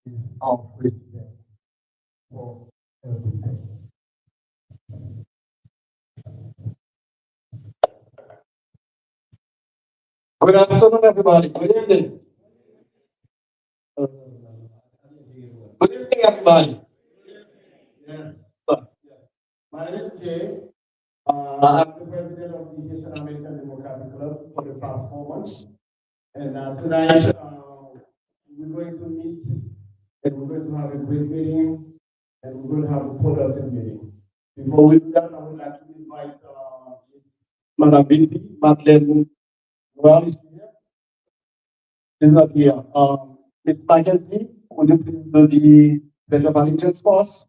is our president for everything. Good afternoon, everybody. Good evening. Good evening, everybody. Yes. Yes. My name is Jay. I'm the president of the Haitian American Democratic Club for the past 4 months. And tonight, we're going to meet and we're going to have a great meeting and we're going to have a productive meeting. Before we do that, I would like to invite Madam Binti, Madeleine, well, is here. She's not here. Ms. Mackenzie, would you please do the pledge of allegiance for us?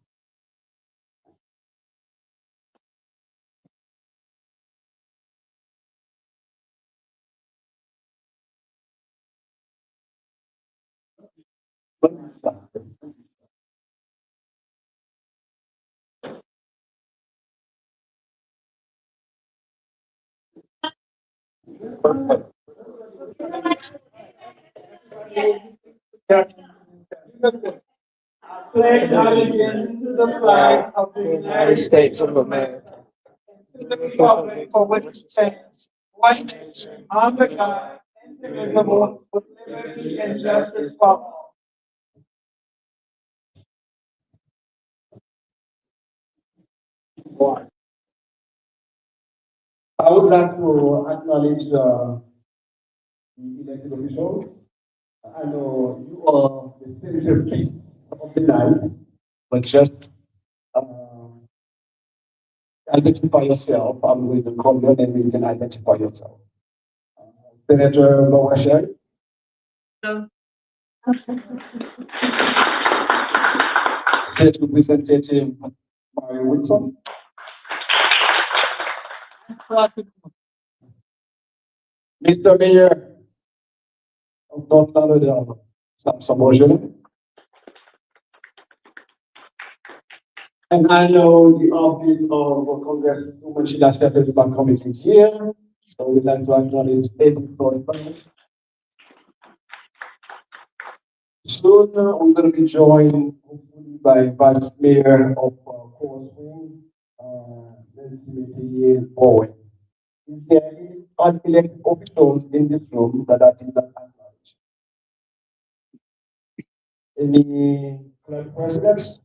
Pledge allegiance to the flag of the United States of America, to the republic for which it stands, one nation, under God, indivisible, with liberty and justice for all. I would like to acknowledge the elected officials. I know you are the centerpiece of the night, but just identify yourself. I'm going to call your name and you can identify yourself. Senator Bawashek. State Representative Mario Wilson. Mr. Mayor of North Lauderdale, Sam Samojele. And I know the office of Congresswoman Sheila Shepherd is back committee is here. So we'd like to acknowledge Eddie Thornton. Soon we're going to be joined hopefully by Vice Mayor of Causeway, Nancy Metier Bowen. Is there any unelected officials in this room that I did not acknowledge? Any club presidents?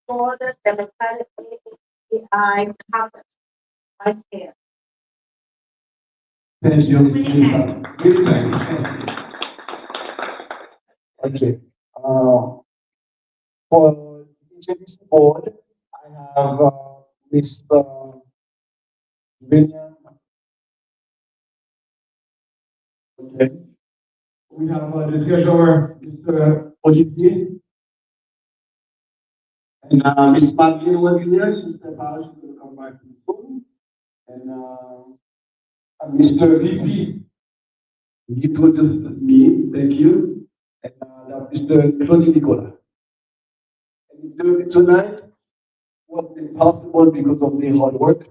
For the Democratic I caucus, right there. Thank you. Really thank you. Okay. For the HADC board, I have Mr. William. Okay. We have the treasurer, Mr. Olivier. And Ms. Martin was here. She said she's going to come back soon. And Mr. VP, he introduced me. Thank you. And Mr. Claude Nicola. And tonight was impossible because of their hard work.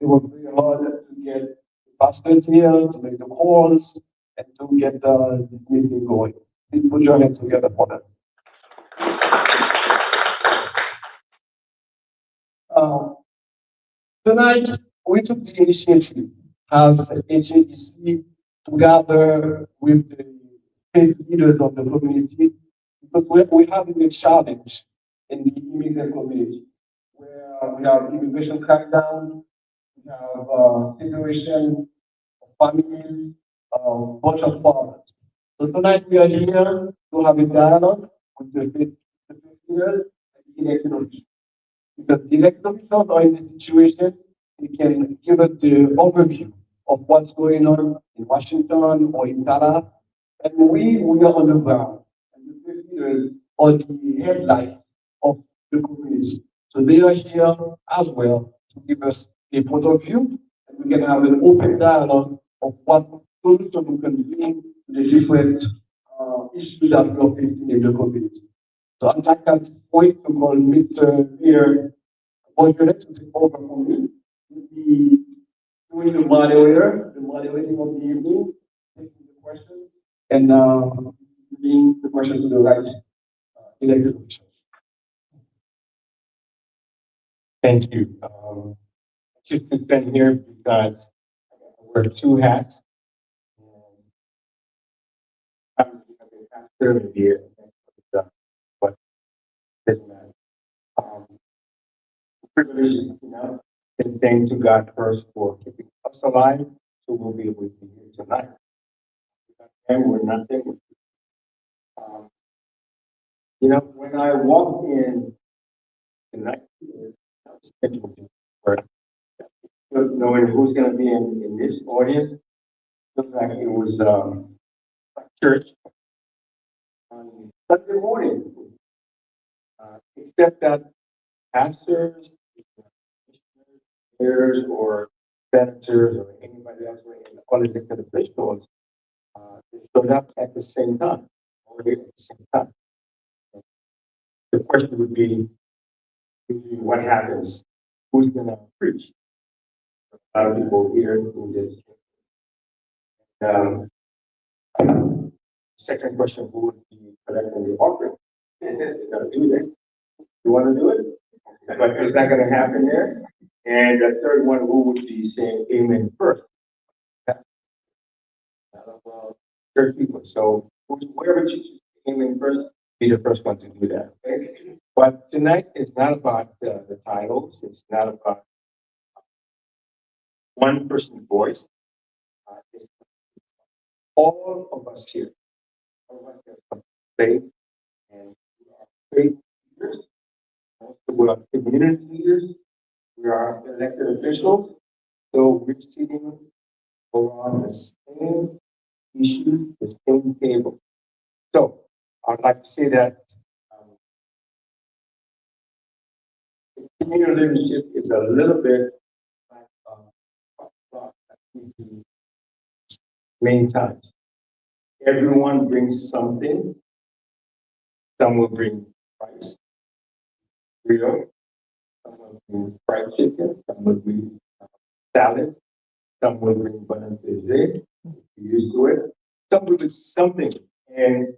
It was very hard to get the pastors here, to make the calls, and to get this meeting going. Please put your hands together for them. Tonight, we took the initiative as HADC to gather with the faith leaders of the community because we have a challenge in the immigrant community where we have immigration crackdown, we have separation of families, bunch of problems. So tonight we are here to have a dialogue with the faith leaders and the elected officials. Because the elected officials are in this situation, they can give us the overview of what's going on in Washington or in Dallas. And we are on the ground. And the faith leaders are the headlights of the community. So they are here as well to give us a point of view, and we can have an open dialogue of what solution we can bring to the different issues that we are facing in the community. So I'd like at this point to call Mr. Mayor Bonjolet to take over from me. He'll be doing the moderating of the evening, taking the questions, And being the question to the right elected officials. Thank you. Just to stand here because I wear two hats. And I'm after here, but doesn't matter. Um, privilege, and thank to God first for keeping us alive, so we'll be able to be here tonight. And we're nothing. Um, when I walked in tonight, I was scheduled to work, knowing who's going to be in this audience, looked like it was a church on Sunday morning, except that pastors, mayors, or senators, or anybody else, or any elected officials, they showed up at the same time, or at the same time. The question would be, usually what happens? Who's going to preach? A lot of people here who did. Um, Second question, who would be collecting the offering? You gotta do that. You want to do it? But it's not going to happen there. And the third one, who would be saying amen first? Third people. So whoever chooses amen first, be the first one to do that. Okay? But tonight is not about the titles. It's not about one person's voice. It's all of us here. All of us have some faith, and we are faith leaders. Also, we are community leaders. We are elected officials. So we're sitting around the same issue, the same table. So I'd like to say that community leadership is a little bit like that we do many times. Everyone brings something. Some will bring rice, grill. Some will bring fried chicken. Some will bring salad. Some will bring bun pizza. You're used to it. Some will bring something. And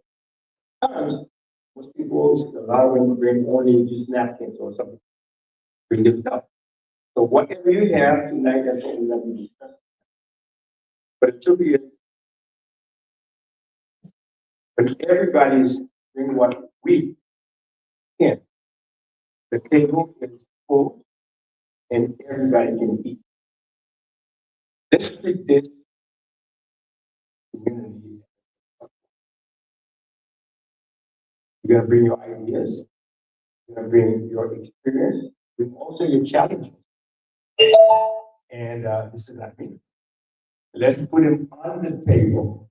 sometimes most people allow them to bring only just napkins or something. Bring themselves. So whatever you have tonight, that's what we're going to be discussing. But the truth is, but everybody's bring what we can. The table is full and everybody can eat. Let's treat this community. You're going to bring your ideas. You're going to bring your experience. Bring also your challenges. And this is not me. Let's put them on the table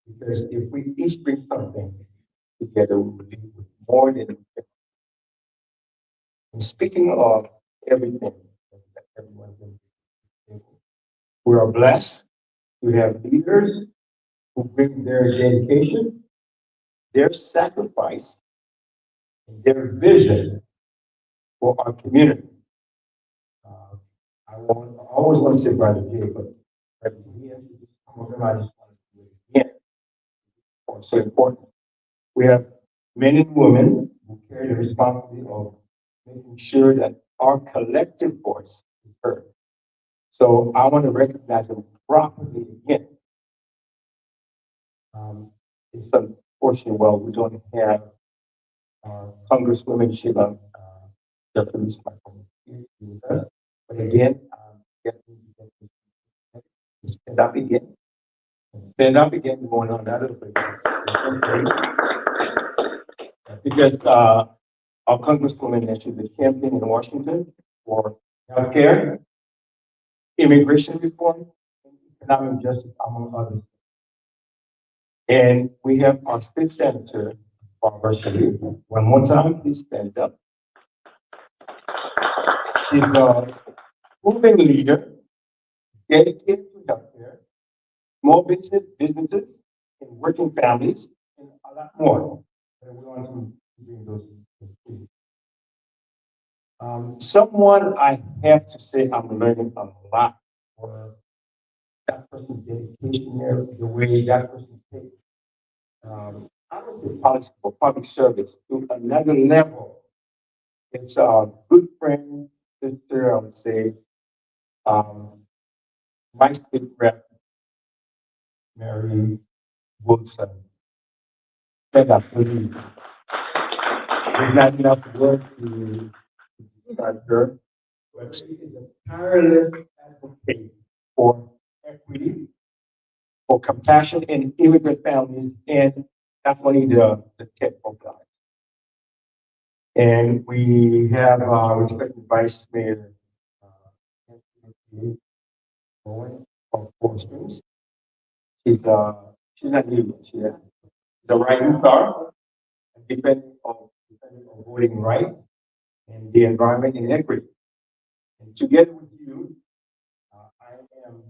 because if we each bring something together, we will leave with more than. And speaking of everything that everyone brings to the table, we are blessed to have leaders who bring their dedication, their sacrifice, and their vision for our community. Uh, I always want to say Brother Jay, but he introduced some of them. I just want to do it again. It's so important. We have men and women who carry the responsibility of making sure that our collective voice is heard. So I want to recognize them properly again. It's unfortunate, well, we don't have Congresswoman Sheila Jeffries here with us. But again, stand up again. Stand up again, going on that little bit. Because our Congresswoman issued the campaign in Washington for healthcare, immigration reform, and economic justice, among others. And we have our state senator, Barbara Sharif. One more time, please stand up. She's a proven leader, dedicated to healthcare, small businesses, and working families, and a lot more. And we want to bring those things. Someone I have to say I'm learning a lot for that person's dedication there, the way that person takes I would say policy for public service to another level. It's a good friend, sister, I would say, um, my state rep, Mary Wilson, said that really there's not enough work to start her, but she is a tireless advocate for equity, for compassion in immigrant families, and definitely the tip of God. And we have respected Vice Mayor Anthony Bowen of Four Springs. She's not new. She's a rising star, depending on voting rights and the environment and equity. And together with you, I am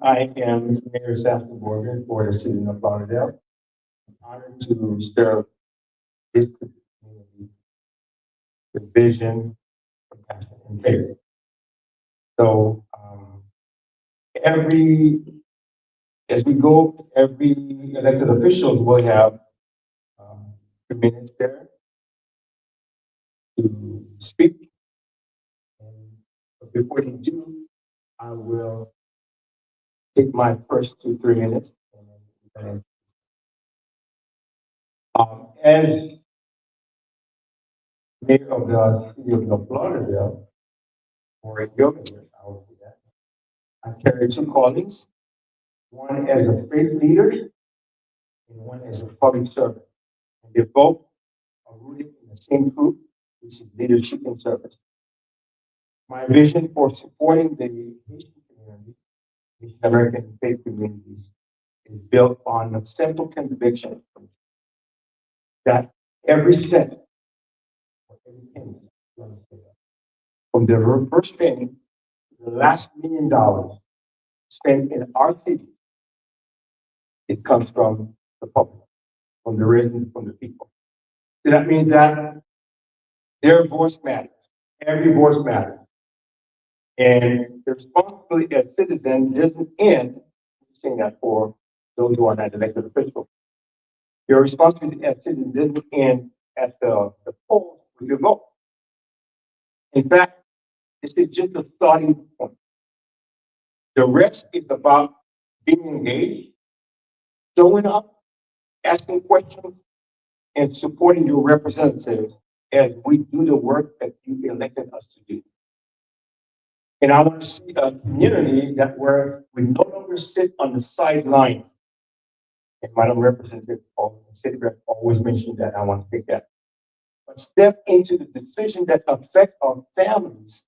I am Mayor Samuel Morgan for the city of Lauderdale. I'm honored to serve this community with vision, compassion, and faith. So every as we go, every elected officials will have 2 minutes there to speak. And but before they do, I will take my first 2, 3 minutes. And, as mayor of the city of North Lauderdale, or a governor, I will say that, I carry two callings, one as a faith leader and one as a public servant. And they both are rooted in the same truth, which is leadership and service. My vision for supporting the Haitian community, Haitian American faith communities, is built on a simple conviction that every cent or every penny, from the first penny to the last $1 million spent in our city, it comes from the public, from the residents, from the people. So that means that their voice matters. Every voice matters. And the responsibility as citizens doesn't end, saying that for those who are not elected officials. Your responsibility as citizens doesn't end at the polls with your vote. In fact, this is just a starting point. The rest is about being engaged, showing up, asking questions, and supporting your representatives as we do the work that you elected us to do. And I want to see a community that where we no longer sit on the sideline. And Madam Representative, or City Rep always mentioned that. I want to take that. But step into the decision that affect our families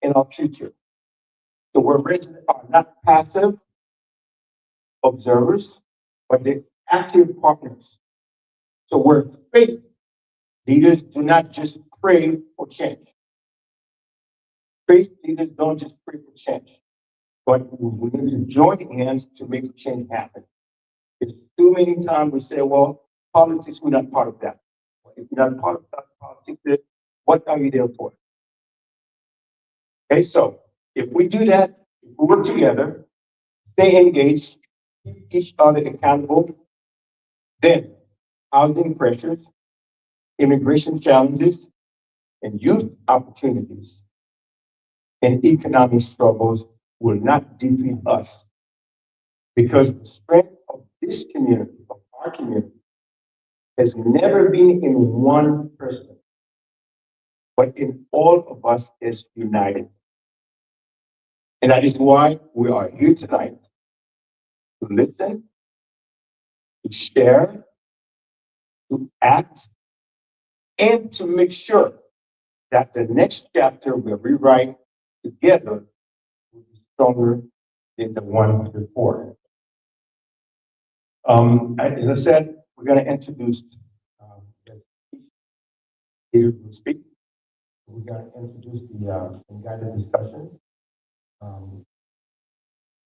and our future. So where residents are not passive observers, but they're active partners. So where faith leaders do not just pray for change. Faith leaders don't just pray for change, but we need to join hands to make change happen. It's too many times we say, well, politics, we're not part of that. Well, if you're not part of that politics, then what are you there for? Okay, so if we do that, if we work together, stay engaged, keep each other accountable, then housing pressures, immigration challenges, and youth opportunities and economic struggles will not defeat us because the strength of this community, of our community, has never been in one person, but in all of us as united. And that is why we are here tonight to listen, to share, to act, and to make sure that the next chapter we rewrite together will be stronger than the one before. As I said, we're going to introduce the leaders will speak. We're going to introduce the guided discussion. Um,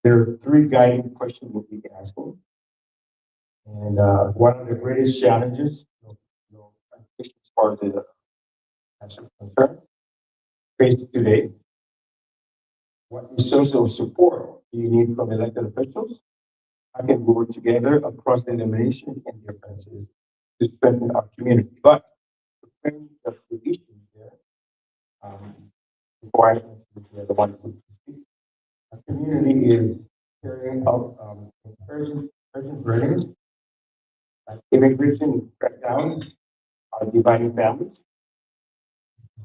there are three guiding questions we'll be asking. And one of the greatest challenges, as far as the national concern, faced today, what social support do you need from elected officials? I can work together across denominations and differences to strengthen our community. But to frame the position here, um, before I answer the other one who speak, our community is carrying out urgent burdens like immigration crackdowns are dividing families,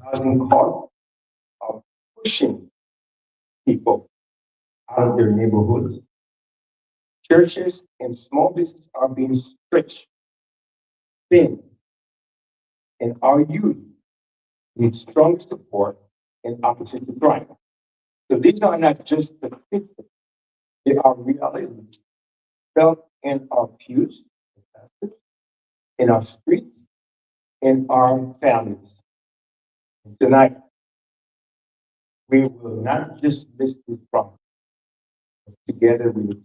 housing costs are pushing people out of their neighborhoods. Churches and small businesses are being stretched thin, and our youth need strong support and opportunity to thrive. So these are not just statistics, they are realities felt in our pews, in our streets, in our families. Tonight, we will not just list this problem. Together, we will.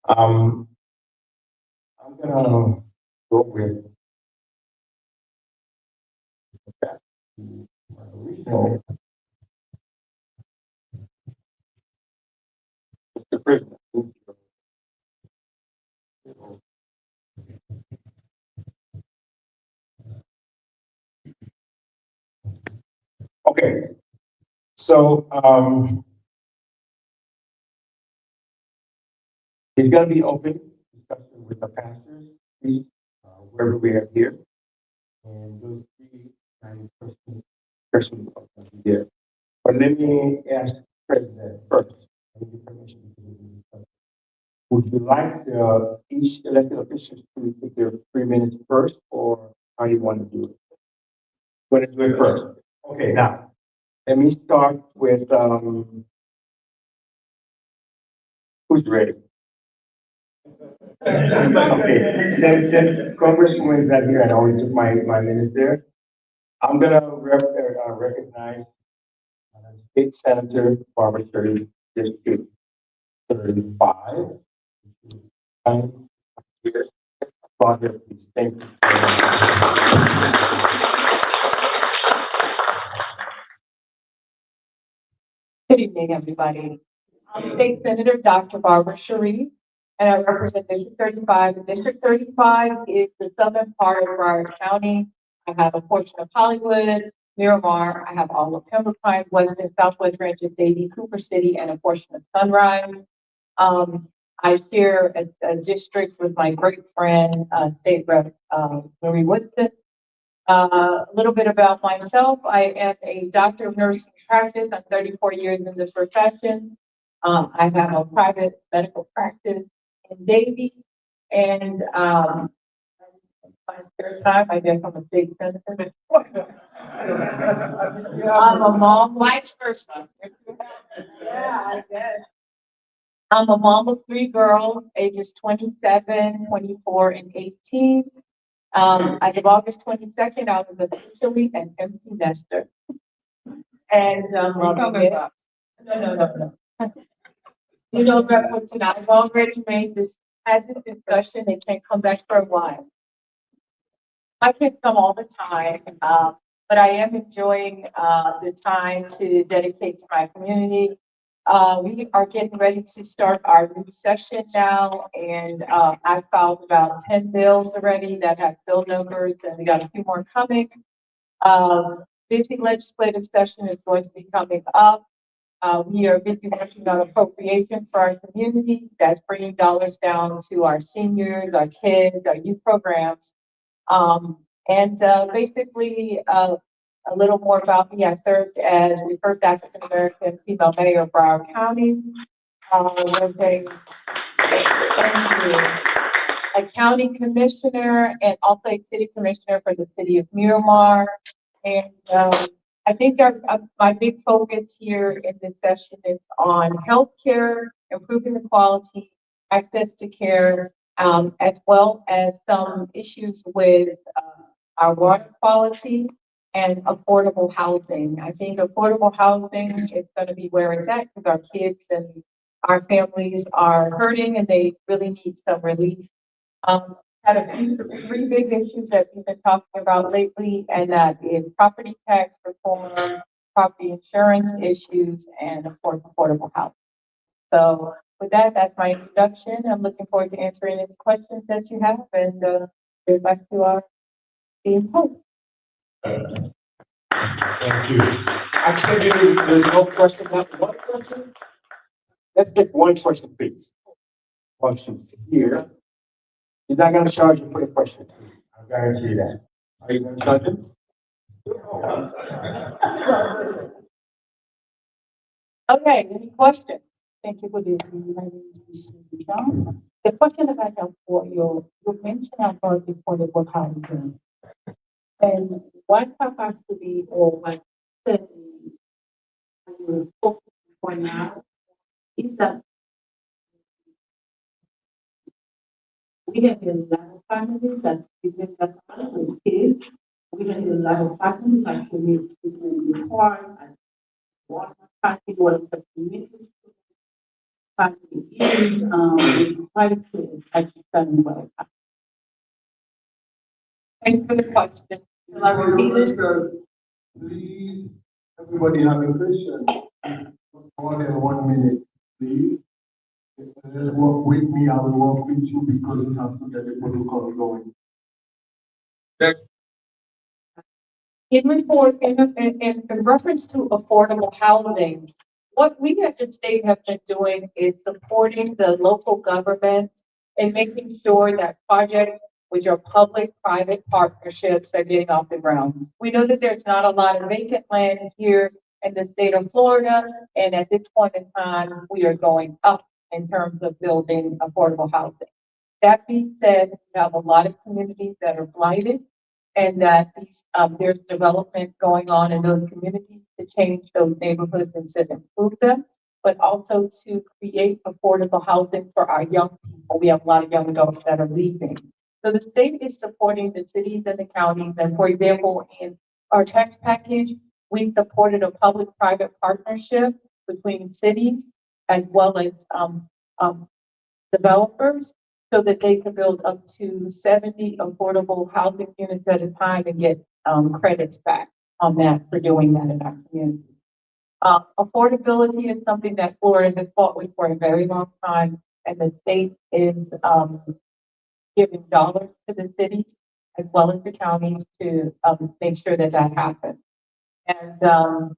Um, I'm gonna go with that. My original, Mr. President. Okay, so it's gonna be open discussion with the pastors, please, wherever we are here, and those three kind of persons are gonna be there. But let me ask the President first. I need permission to do this discussion. Would you like each elected officials to take their 3 minutes first, or how you want to do it? Want to do it first? Okay, now let me start with who's ready? Okay, since Congresswoman is not here, and I always took my minutes there. I'm gonna recognize State Senator Barbara Shirley, District 35. And here, Father, please, thank you. Good evening, everybody. I'm State Senator Dr. Barbara Sharif, and I represent District 35. And District 35 is the southern part of Broward County. I have a portion of Hollywood, Miramar. I have all of Pembroke Pines, Weston, Southwest Ranches, Davie, Cooper City, and a portion of Sunrise. I share a district with my great friend, State Rep. Marie Woodson. A little bit about myself. I am a doctor of nursing practice. I'm 34 years in this profession. I have a private medical practice in Davie, and my spare time, I guess I'm a big senator. I'm a mom, vice versa. Yeah, I guess. I'm a mom of three girls, ages 27, 24, and 18. As of August 22nd, I was officially an empty nester. And, loving it. No. You know, Rep. Woodson, I've already had this discussion, they can't come back for a while. My kids come all the time, but I am enjoying, the time to dedicate to my community. We are getting ready to start our new session now, and, I filed about 10 bills already that have bill numbers, and we got a few more coming. Busy legislative session is going to be coming up. We are busy working on appropriation for our community. That's bringing dollars down to our seniors, our kids, our youth programs. Basically, a little more about me. I served as the first African American female mayor of Broward County. Was a county commissioner and also a city commissioner for the city of Miramar. And I think my big focus here in this session is on healthcare, improving the quality, access to care, as well as some issues with our water quality and affordable housing. I think affordable housing is going to be where it's at because our kids and our families are hurting and they really need some relief. Had three big issues that we've been talking about lately, and that is property tax reform, property insurance issues, and of course, affordable housing. So with that, that's my introduction. I'm looking forward to answering any questions that you have and, get back to our team host. Thank you. Actually, there's no question, not one question. Let's take one question, please. Questions here. He's not gonna charge you for the question. I guarantee you that. Are you gonna charge him? Okay, any questions? Thank you for the, my name is Susie John. The question that I have for you, you mentioned about the affordable housing. And what capacity or what study are you focusing for now? Is that we have a lot of families that even the with kids, we have a lot of families actually speaking the farm and water party was the community. Family is, the private schools actually done well. Thanks for the question. Will I repeat this? Please, everybody have a question. More than 1 minute, please. Work with me, I will work with you because we have to get the protocol going. In reference to affordable housing, what we at the state have been doing is supporting the local government and making sure that projects which are public-private partnerships are getting off the ground. We know that there's not a lot of vacant land here in the state of Florida, and at this point in time, we are going up in terms of building affordable housing. That being said, we have a lot of communities that are blighted and that there's development going on in those communities to change those neighborhoods and to improve them, but also to create affordable housing for our young people. We have a lot of young adults that are leaving. So the state is supporting the cities and the counties. And for example, in our tax package, we supported a public-private partnership between cities as well as developers so that they can build up to 70 affordable housing units at a time and get credits back on that for doing that in our community. Affordability is something that Florida has fought with for a very long time, and the state is giving dollars to the cities as well as the counties to make sure that that happens. And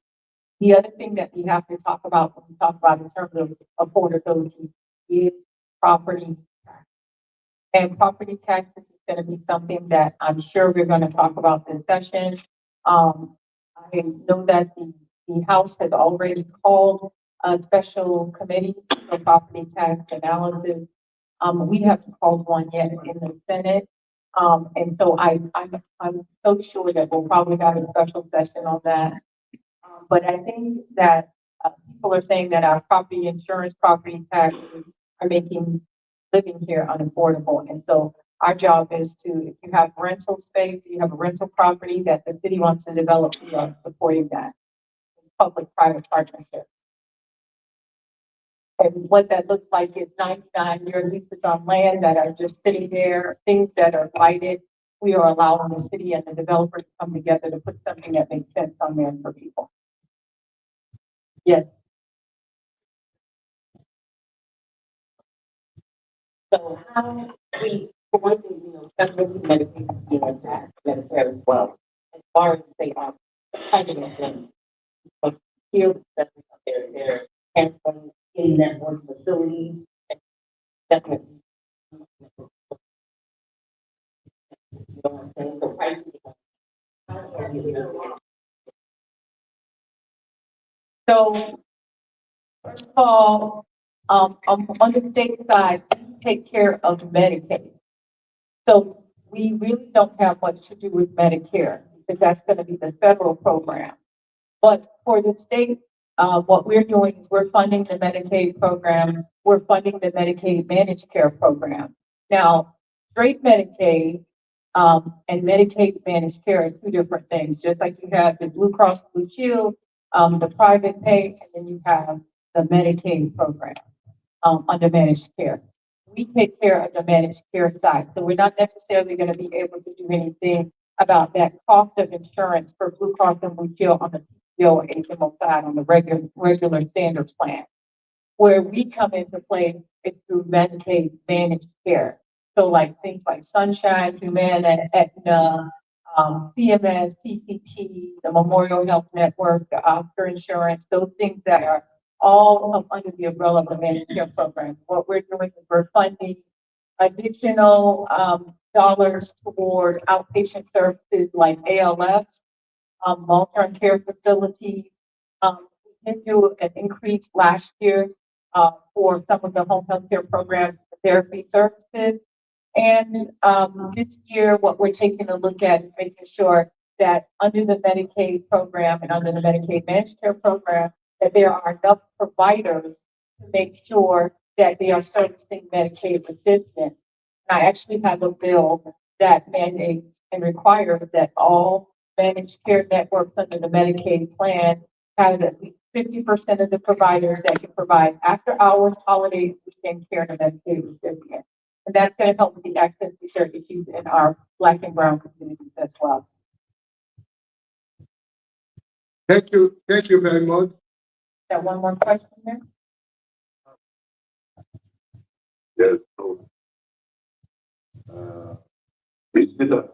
the other thing that we have to talk about when we talk about in terms of affordability is property tax. And property taxes is going to be something that I'm sure we're going to talk about this session. I know that the House has already called a special committee for property tax analysis. We haven't called one yet in the Senate. And so I'm so sure that we'll probably have a special session on that. But I think that people are saying that our property insurance, property taxes are making living here unaffordable. And so our job is to, if you have rental space, you have a rental property that the city wants to develop, we are supporting that public-private partnership. And what that looks like is 99-year leases on land that are just sitting there, things that are blighted. We are allowing the city and the developer to come together to put something that makes sense on there for people. Yes. So how we, for one thing, that's what we Medicaid, Medicare as well. As far as they are funding things, but here, they're canceling in network facilities. And definitely. You know what I'm saying? So pricing. So, first of all, on the state side, we take care of Medicaid. So we really don't have much to do with Medicare because that's going to be the federal program. But for the state, what we're doing is we're funding the Medicaid program. We're funding the Medicaid managed care program. Now, straight Medicaid and Medicaid managed care are two different things. Just like you have the Blue Cross Blue Shield, the private pay, and then you have the Medicaid program under managed care. We take care of the managed care side, so we're not necessarily going to be able to do anything about that cost of insurance for Blue Cross and Blue Shield on the PPO or HMO side on the regular standard plan. Where we come into play is through Medicaid managed care. So like things like Sunshine, Humana, Aetna, CMS, CCP, the Memorial Health Network, the Oscar Insurance, those things that are all under the umbrella of the managed care program. What we're doing is we're funding additional dollars toward outpatient services like ALS, long-term care facilities. We did do an increase last year for some of the home health care programs, therapy services. And this year, what we're taking a look at is making sure that under the Medicaid program and under the Medicaid managed care program, that there are enough providers to make sure that they are servicing Medicaid recipients. I actually have a bill that mandates and requires that all managed care networks under the Medicaid plan have at least 50% of the providers that can provide after hours, holidays, weekend care to Medicaid recipients. And that's going to help with the access to care issues in our Black and brown communities as well. Thank you very much. Got one more question there? Yes, so, is it a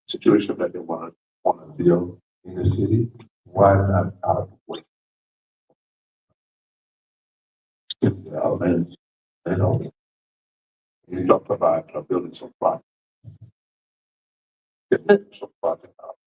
situation that they want to deal in the city? Why not out of the way? And, you know, you talk about building some projects. Some project out.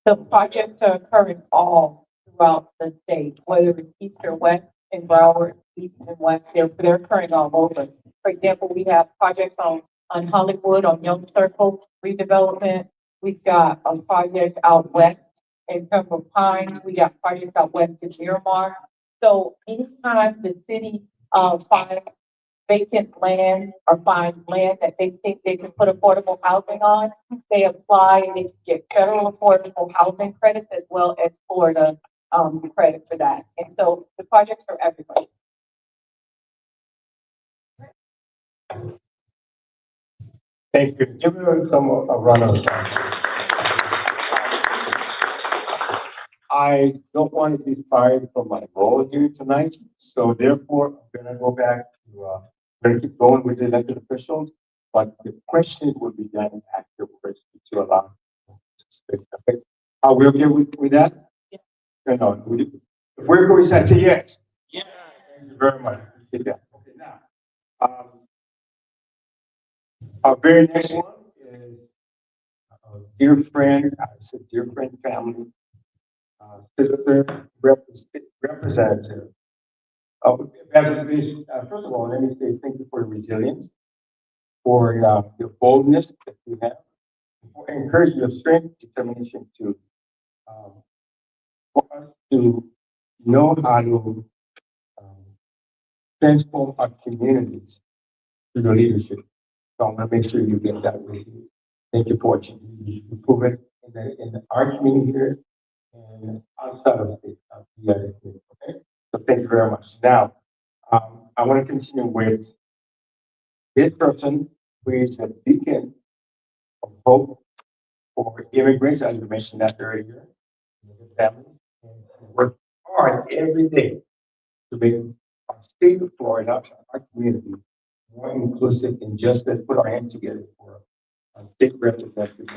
The projects are occurring all throughout the state, whether it's east or west in Broward, east and west, they're occurring all over. For example, we have projects on Hollywood, on Young Circle redevelopment. We've got a project out west in Pembroke Pines. We got projects out west in Miramar. So anytime the city, finds vacant land or find land that they think they can put affordable housing on, they apply and they get federal affordable housing credits as well as Florida credit for that. And so the projects are everywhere. Thank you. Give me some a run of applause. I don't want to be fired from my role here tonight, so therefore I'm going to go back to we're going to keep going with the elected officials, but the questions will be done after questions to allow them to speak. Okay, are we okay with that? Yeah. No, if we're going to say yes. Yeah. Thank you very much. Appreciate that. Okay, now, our very next one is a dear friend, I said dear friend family, visitor representative. First of all, let me say thank you for your resilience, for your boldness that you have, for encouraging your strength, determination to for us to know how to transform our communities through your leadership. So I want to make sure you get that with you. Thank you for what you do. You prove it in our community here and outside of the other community. Okay, so thank you very much. Now, I want to continue with this person who is a beacon of hope for immigrants, as you mentioned that earlier, and their families, and work hard every day to make our state of Florida, our community, more inclusive and just. Let's put our hands together for our state representative.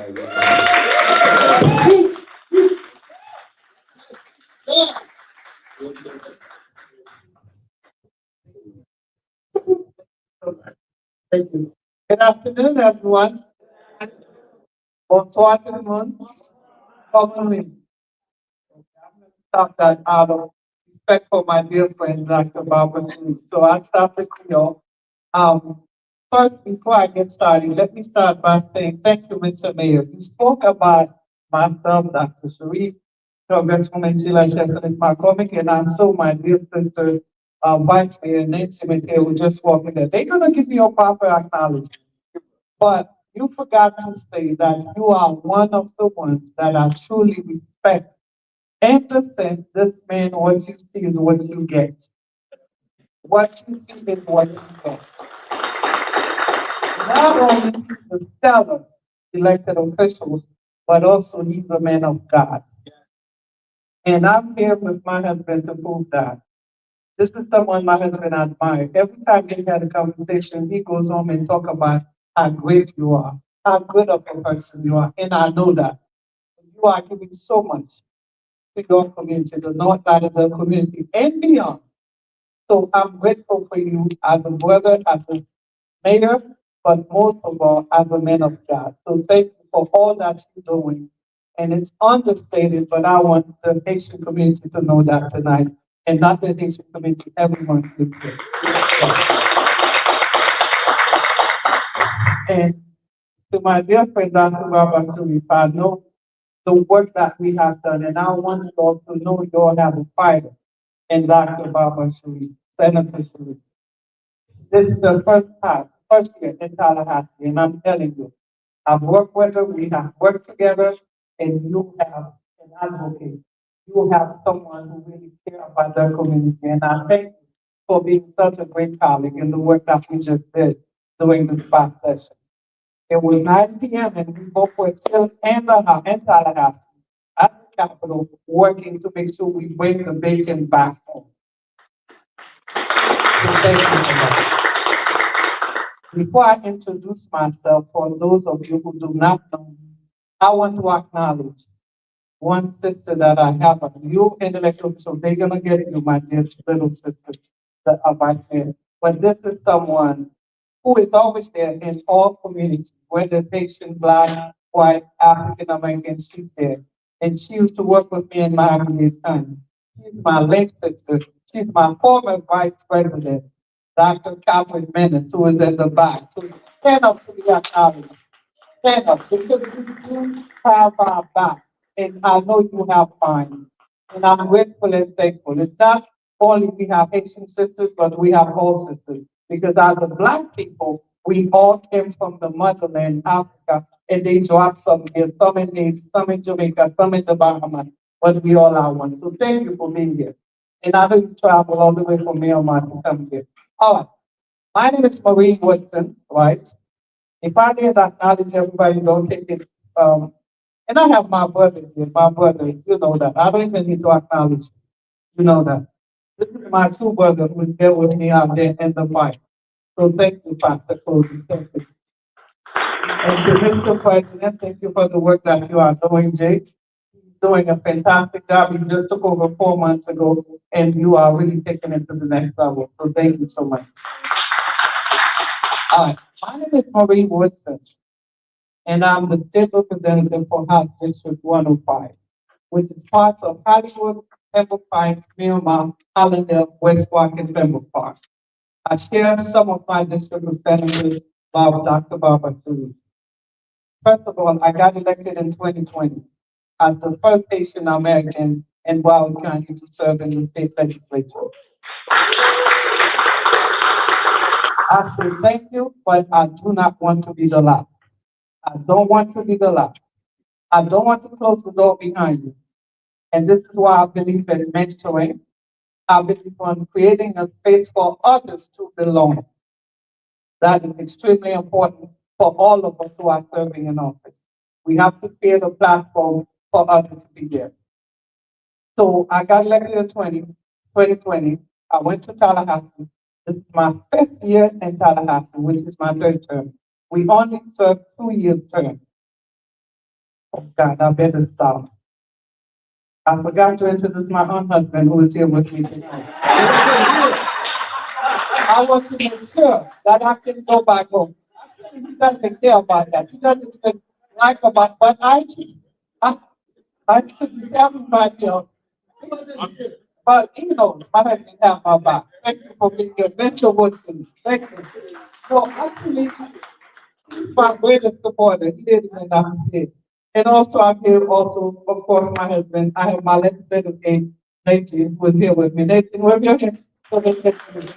Thank you. Good afternoon, everyone. Bonsoir tout le monde. Comment stop that out of respect for my dear friend, Dr. Barbara Sue. So I'll start with Creole. First, before I get started, let me start by saying thank you, Mr. Mayor. You spoke about myself, Dr. Sharif, Congresswoman Sheila Sheffield McCormick, and also my dear sister, Vice Mayor Nancy Mateo, who just walked in there. They're gonna give you a proper acknowledgement. But you forgot to say that you are one of the ones that I truly respect. In the sense, this man, what you see is what you get. What you see is what you get. Not only the stellar elected officials, but also he's a man of God. And I'm here with my husband to prove that. This is someone my husband admires. Every time we had a conversation, he goes home and talk about how great you are, how good of a person you are. And I know that. You are giving so much to your community, the North Lattimer community, and beyond. So I'm grateful for you as a brother, as a mayor, but most of all, as a man of God. So thank you for all that you're doing. And it's understated, but I want the Haitian community to know that tonight. And not the Haitian community, everyone should hear. And to my dear friend, Dr. Barbara Sharif, I know the work that we have done, and I want you all to know you all have a fighter in Dr. Barbara Sharif, Senator Sharif. This is the first year in Tallahassee, and I'm telling you, I've worked with her, we have worked together, and you have an advocate. You have someone who really cares about their community, and I thank you for being such a great colleague in the work that we just did during this past session. It was 9 p.m. and we both were still in Tallahassee at the Capitol working to make sure we bring the bacon back home. So thank you for that. Before I introduce myself, for those of you who do not know me, I want to acknowledge one sister that I have, a new intellectual, so they're gonna get you, my dear little sister, that are my friend. But this is someone who is always there in all communities, whether Haitian, Black, white, African American, she's there. And she used to work with me in Miami this time. She's my late sister. She's my former vice president, Dr. Catherine Menace, who is in the back. So stand up to the acknowledgement. Stand up because you have our back, and I know you have mine. And I'm grateful and thankful. It's not only we have Haitian sisters, but we have all sisters. Because as a Black people, we all came from the motherland, Africa, and they dropped some here, some in Haiti, some in Jamaica, some in the Bahamas, but we all are one. So thank you for being here. And I know you travel all the way from Myanmar to come here. All right. My name is Marie Woodson, right? If I did acknowledge everybody, don't take it. And I have my brother here, my brother, you know that. I don't even need to acknowledge, you know that. This is my two brothers who is there with me out there in the fight. So thank you, Pastor Cody. Thank you. And to Mr. President, thank you for the work that you are doing, Jake. Doing a fantastic job. You just took over 4 months ago, and you are really taking it to the next level. So thank you so much. All right. My name is Marie Woodson, and I'm the state representative for House District 105, which is part of Hollywood, Pembroke Pines, Miramar, Allendale, West Park, and Pembroke Park. I share some of my district with Senator Dr. Barbara Sue. First of all, I got elected in 2020 as the first Haitian American in Broward County to serve in the state legislature. I say thank you, but I do not want to be the last. I don't want to be the last. I don't want to close the door behind you. And this is why I believe in mentoring. I believe in creating a space for others to belong. That is extremely important for all of us who are serving in office. We have to create a platform for others to be there. So I got elected in 2020. I went to Tallahassee. This is my 5th year in Tallahassee, which is my third term. We only serve 2 years term. Oh God, I better stop. I forgot to introduce my own husband who is here with me tonight. I want to make sure that I can go back home. Actually, he doesn't care about that. He doesn't even like about, but I, I should tell him right here. But he knows I have to have my back. Thank you for being here. Mr. Woodson. Thank you. So actually, he's my greatest supporter. He didn't even have to say it. And also, I'm here also, of course, my husband. I have my legislative aide, Nathan, who is here with me. Nathan, wave your hands so they can see me.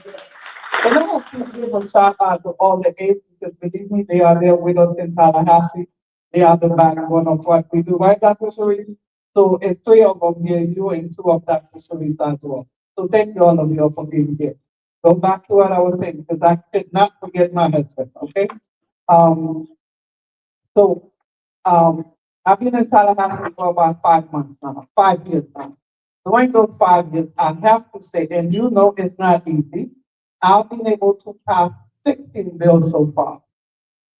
And I want to give a shout out to all the aides because believe me, they are there with us in Tallahassee. They are the backbone of what we do, right, Dr. Sharif? So it's three of them here, you and two of Dr. Sharif as well. So thank you all of you for being here. Go back to what I was saying because I could not forget my husband, okay? Um, so I've been in Tallahassee for about 5 months now, 5 years now. during those 5 years, I have to say, and you know it's not easy, I've been able to pass 16 bills so far.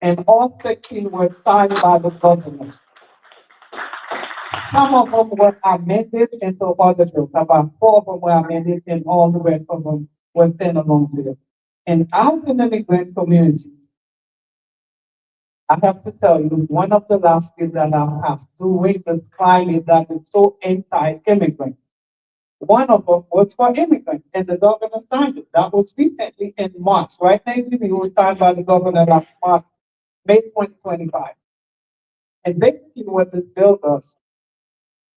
And all 16 were signed by the government. Some of them were amended into other bills. About four of them were amended, and all the rest of them were standalone bills. And as an immigrant community, I have to tell you, one of the last bills that I passed during this climate that is so anti-immigrant. One of them was for immigrants, and the governor signed it. That was recently in March, right? It was signed by the governor last March, May 2025. And basically what this bill does,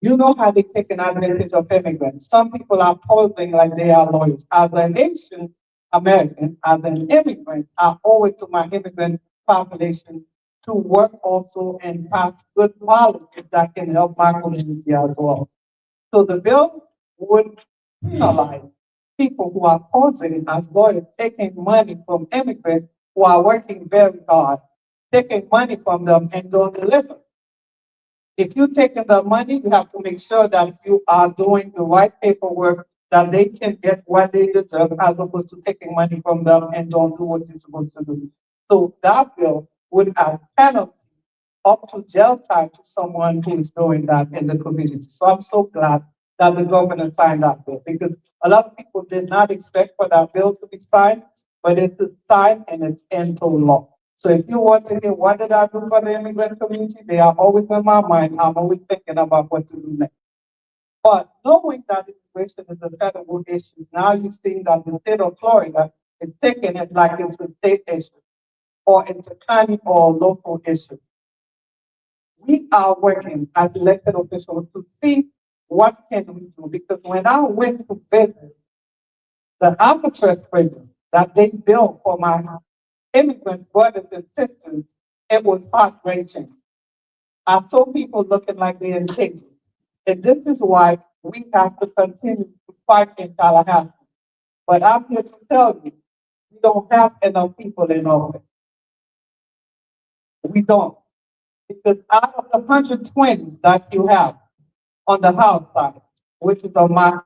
you know how they take an advantage of immigrants. Some people are posing like they are lawyers. As an Asian American, as an immigrant, I owe it to my immigrant population to work also and pass good policies that can help my community as well. So the bill would penalize people who are posing as lawyers, taking money from immigrants who are working very hard, taking money from them and don't deliver. If you're taking the money, you have to make sure that you are doing the right paperwork that they can get what they deserve as opposed to taking money from them and don't do what you're supposed to do. So that bill would have penalty up to jail time to someone who is doing that in the community. So I'm so glad that the governor signed that bill because a lot of people did not expect for that bill to be signed, but it's signed and it's into law. So if you want to hear what did I do for the immigrant community, they are always in my mind. I'm always thinking about what to do next. But knowing that immigration is a federal issue, now you're seeing that the state of Florida is taking it like it's a state issue or it's a county or local issue. We are working as elected officials to see what can we do. Because when I went to visit the Alcatraz prison that they built for my immigrant brothers and sisters, it was heart-wrenching. I saw people looking like they're in cages. And this is why we have to continue to fight in Tallahassee. But I'm here to tell you, we don't have enough people in office. We don't. Because out of the 120 that you have on the House side, which is on my side,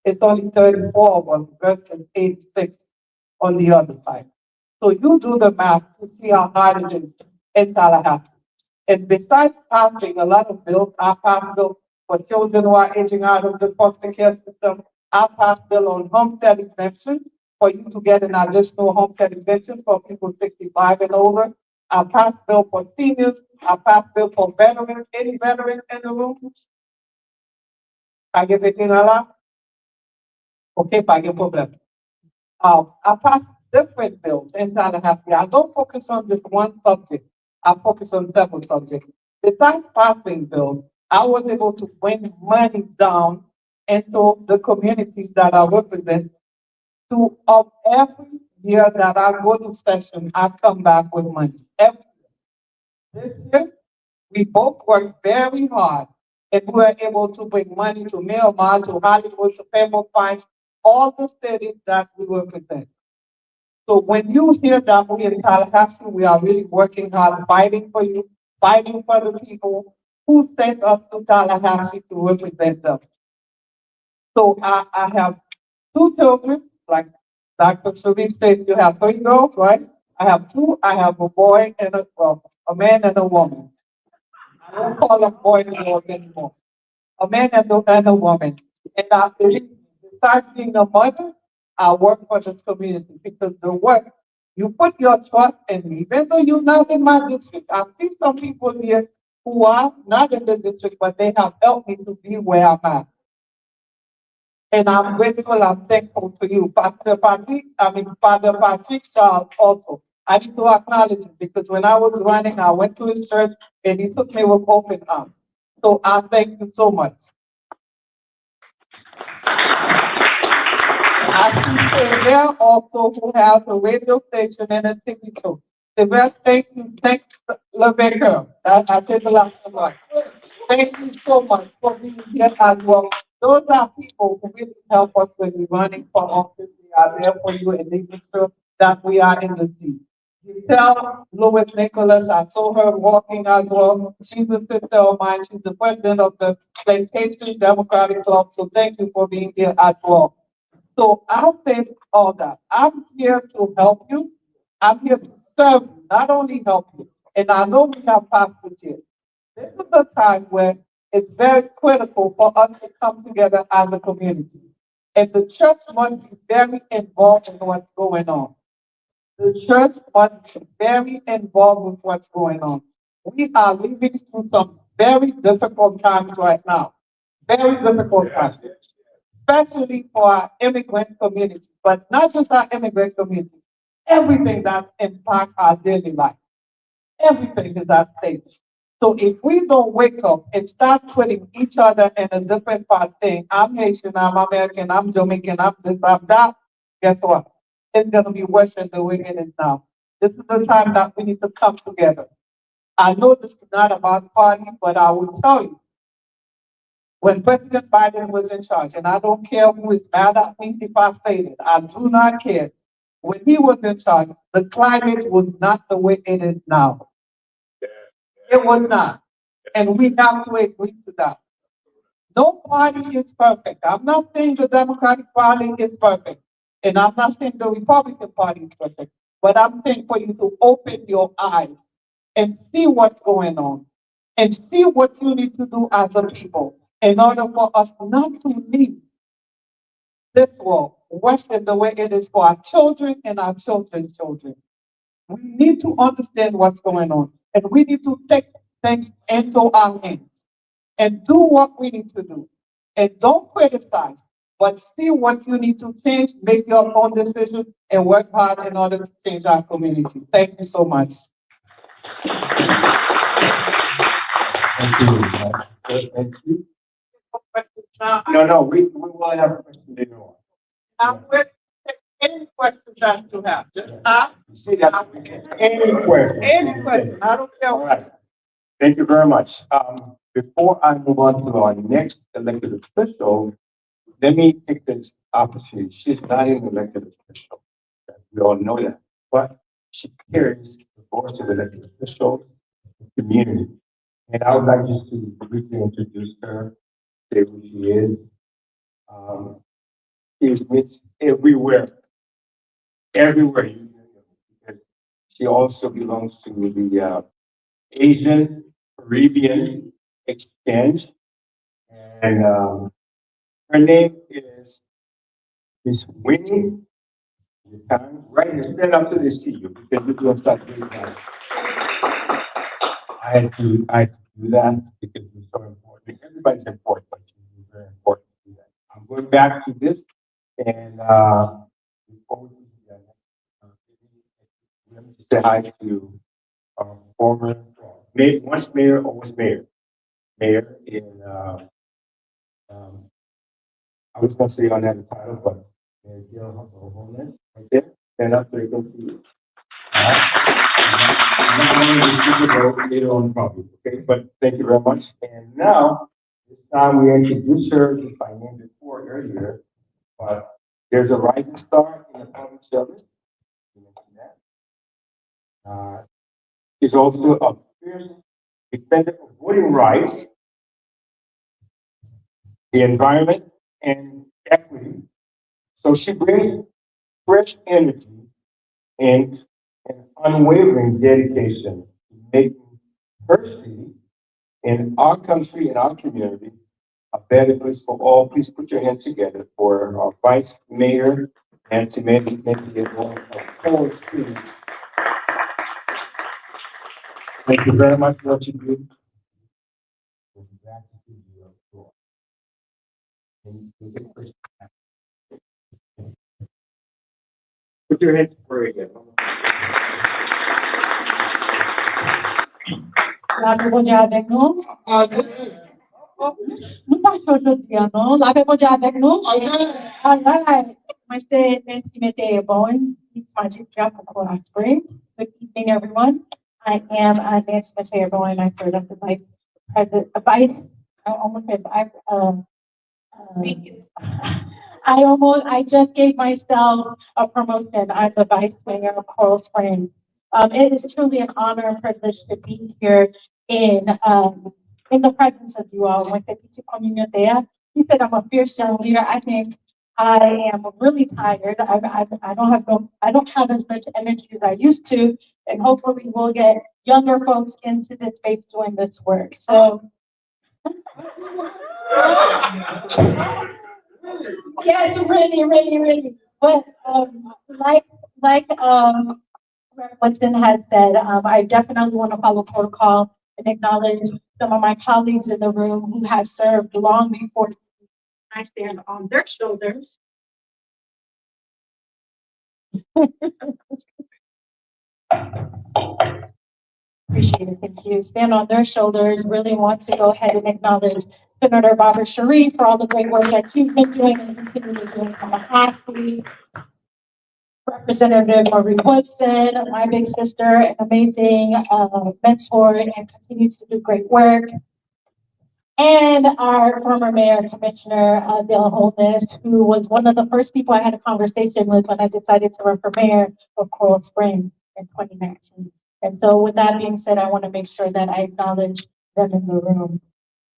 it's only 34 of us versus 86 on the other side. So you do the math to see how hard it is in Tallahassee. And besides passing a lot of bills, I passed bills for children who are aging out of the foster care system. I passed bill on homestead exemption for you to get an additional homestead exemption for people 65 and over. I passed bill for seniors. I passed bill for veterans. Any veterans in the room? Pague veterana? Okay, pague problem. I pass different bills in Tallahassee. I don't focus on just one subject. I focus on several subjects. Besides passing bills, I was able to bring money down into the communities that I represent. To of every year that I go to session, I come back with money. Every this year, we both worked very hard and we were able to bring money to Miramar, to Hollywood, to Pembroke Pines, all the cities that we represent. So when you hear that we in Tallahassee, we are really working hard, fighting for you, fighting for the people who sent us to Tallahassee to represent them. So I have two children, like Dr. Sharif said, you have three girls, right? I have two. I have a boy and a man and a woman. I don't call them boys and girls anymore. A man and a woman. And I believe, besides being a mother, I work for this community because the work, you put your trust in me, even though you're not in my district. I see some people here who are not in the district, but they have helped me to be where I'm at. And I'm grateful, I'm thankful to you, Pastor Patrick, Father Patrick Charles also. I need to acknowledge it because when I was running, I went to his church and he took me with open arms. So I thank you so much. I see Sylvia also who has a radio station and a TV show. Sylvia, thank Rebecca. I take a lot of much. Thank you so much for being here as well. Those are people who really help us when we're running for office. We are there for you and making sure that we are in the seat. You tell Louis Nicholas, I saw her walking as well. She's a sister of mine. She's the president of the Plantation Democratic Club. So thank you for being here as well. So I'll say all that. I'm here to help you. I'm here to serve you, not only help you. And I know we have pastors here. This is a time where it's very critical for us to come together as a community. And the church must be very involved in what's going on. The church must be very involved with what's going on. We are living through some very difficult times right now. Very difficult times, especially for our immigrant community, but not just our immigrant community. Everything that impacts our daily life. Everything is at stake. So if we don't wake up and start putting each other in a different part, saying, I'm Haitian, I'm American, I'm Jamaican, I'm this, I'm that, guess what? It's going to be worse than the way it is now. This is the time that we need to come together. I know this is not about party, but I will tell you, when President Biden was in charge, and I don't care who is mad at me if I say it, I do not care. When he was in charge, the climate was not the way it is now. It was not. And we have to agree to that. No party is perfect. I'm not saying the Democratic Party is perfect. And I'm not saying the Republican Party is perfect. But I'm saying for you to open your eyes and see what's going on and see what you need to do as a people in order for us not to leave this world worse than the way it is for our children and our children's children. We need to understand what's going on. And we need to take things into our hands and do what we need to do. And don't criticize, but see what you need to change, make your own decision, and work hard in order to change our community. Thank you so much. Thank you. Thank you. No, no, we will have a question later on. I'm with any questions that you have. Just ask. See that? Any question? Any question. I don't care All what. right. Thank you very much. Before I move on to our next elected official, let me take this opportunity. She's not an elected official. We all know that. But she carries the voice of elected officials, the community. And I would like just to briefly introduce her, say who she is. Um, she's missed everywhere, everywhere. Because she also belongs to the Asian Caribbean Exchange. And her name is Miss Winnie. Right here, stand up to the see you because you're doing something. I had to do that because it's so important. Everybody's important, but it's very important to do that. I'm going back to this, and before we do that, let me just say hi to former mayor, once mayor, always mayor, mayor in I was going to say on that title, but Gail Holman, right there, stand up so you can see you. Later on, probably. Okay, but thank you very much. And now, this time we introduce her, if I named it before earlier, but there's a rising star in the public service. You mentioned that. She's also a fierce defender of voting rights, the environment, and equity. So she brings fresh energy and an unwavering dedication to making her city and our country and our community a better place for all. Please put your hands together for our Vice Mayor, Nancy Mandy, of Ford Street. Thank you very much for what you do. We'll be back to see you on the floor. And you can put your hands for it again. Lave bom dia avec nous. Não passou outro dia, não. Lave bom dia avec nous. Alright. My name is Nancy Mete Bowen. It's my chief job for Coral Springs. Good evening, everyone. I am Nancy Mete Bowen. I serve as the vice president, I almost said vice, I just gave myself a promotion. I'm the vice mayor of Coral Springs. It is truly an honor and privilege to be here in the presence of you all. When Sepiti Communidad, he said, I'm a fierce young leader. I think I am really tired. I don't have as much energy as I used to, and hopefully we'll get younger folks into this space doing this work. So yes, really, really, really. But like Woodson has said, I definitely want to follow protocol and acknowledge some of my colleagues in the room who have served long before I stand on their shoulders. Appreciate it. Thank you. Stand on their shoulders. Really want to go ahead and acknowledge Senator Barbara Sharif for all the great work that you've been doing and continue to do on behalf of me. Representative Marie Woodson, my big sister, an amazing mentor and continues to do great work. And our former mayor, Commissioner Dale Holness, who was one of the first people I had a conversation with when I decided to run for mayor of Coral Springs in 2019. And so with that being said, I want to make sure that I acknowledge them in the room.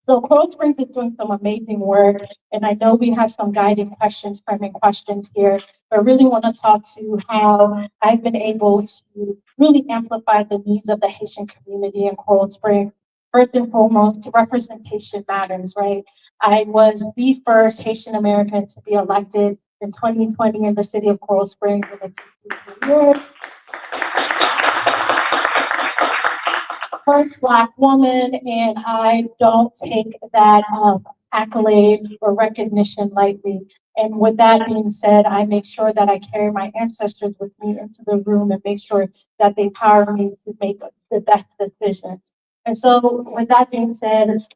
So Coral Springs is doing some amazing work, and I know we have some guiding questions, framing questions here, but I really want to talk to how I've been able to really amplify the needs of the Haitian community in Coral Springs. First and foremost, representation matters, right? I was the first Haitian American to be elected in 2020 in the city of Coral Springs. And it's first Black woman, and I don't take that accolade or recognition lightly. And with that being said, I make sure that I carry my ancestors with me into the room and make sure that they empower me to make the best decisions. And so, with that being said, as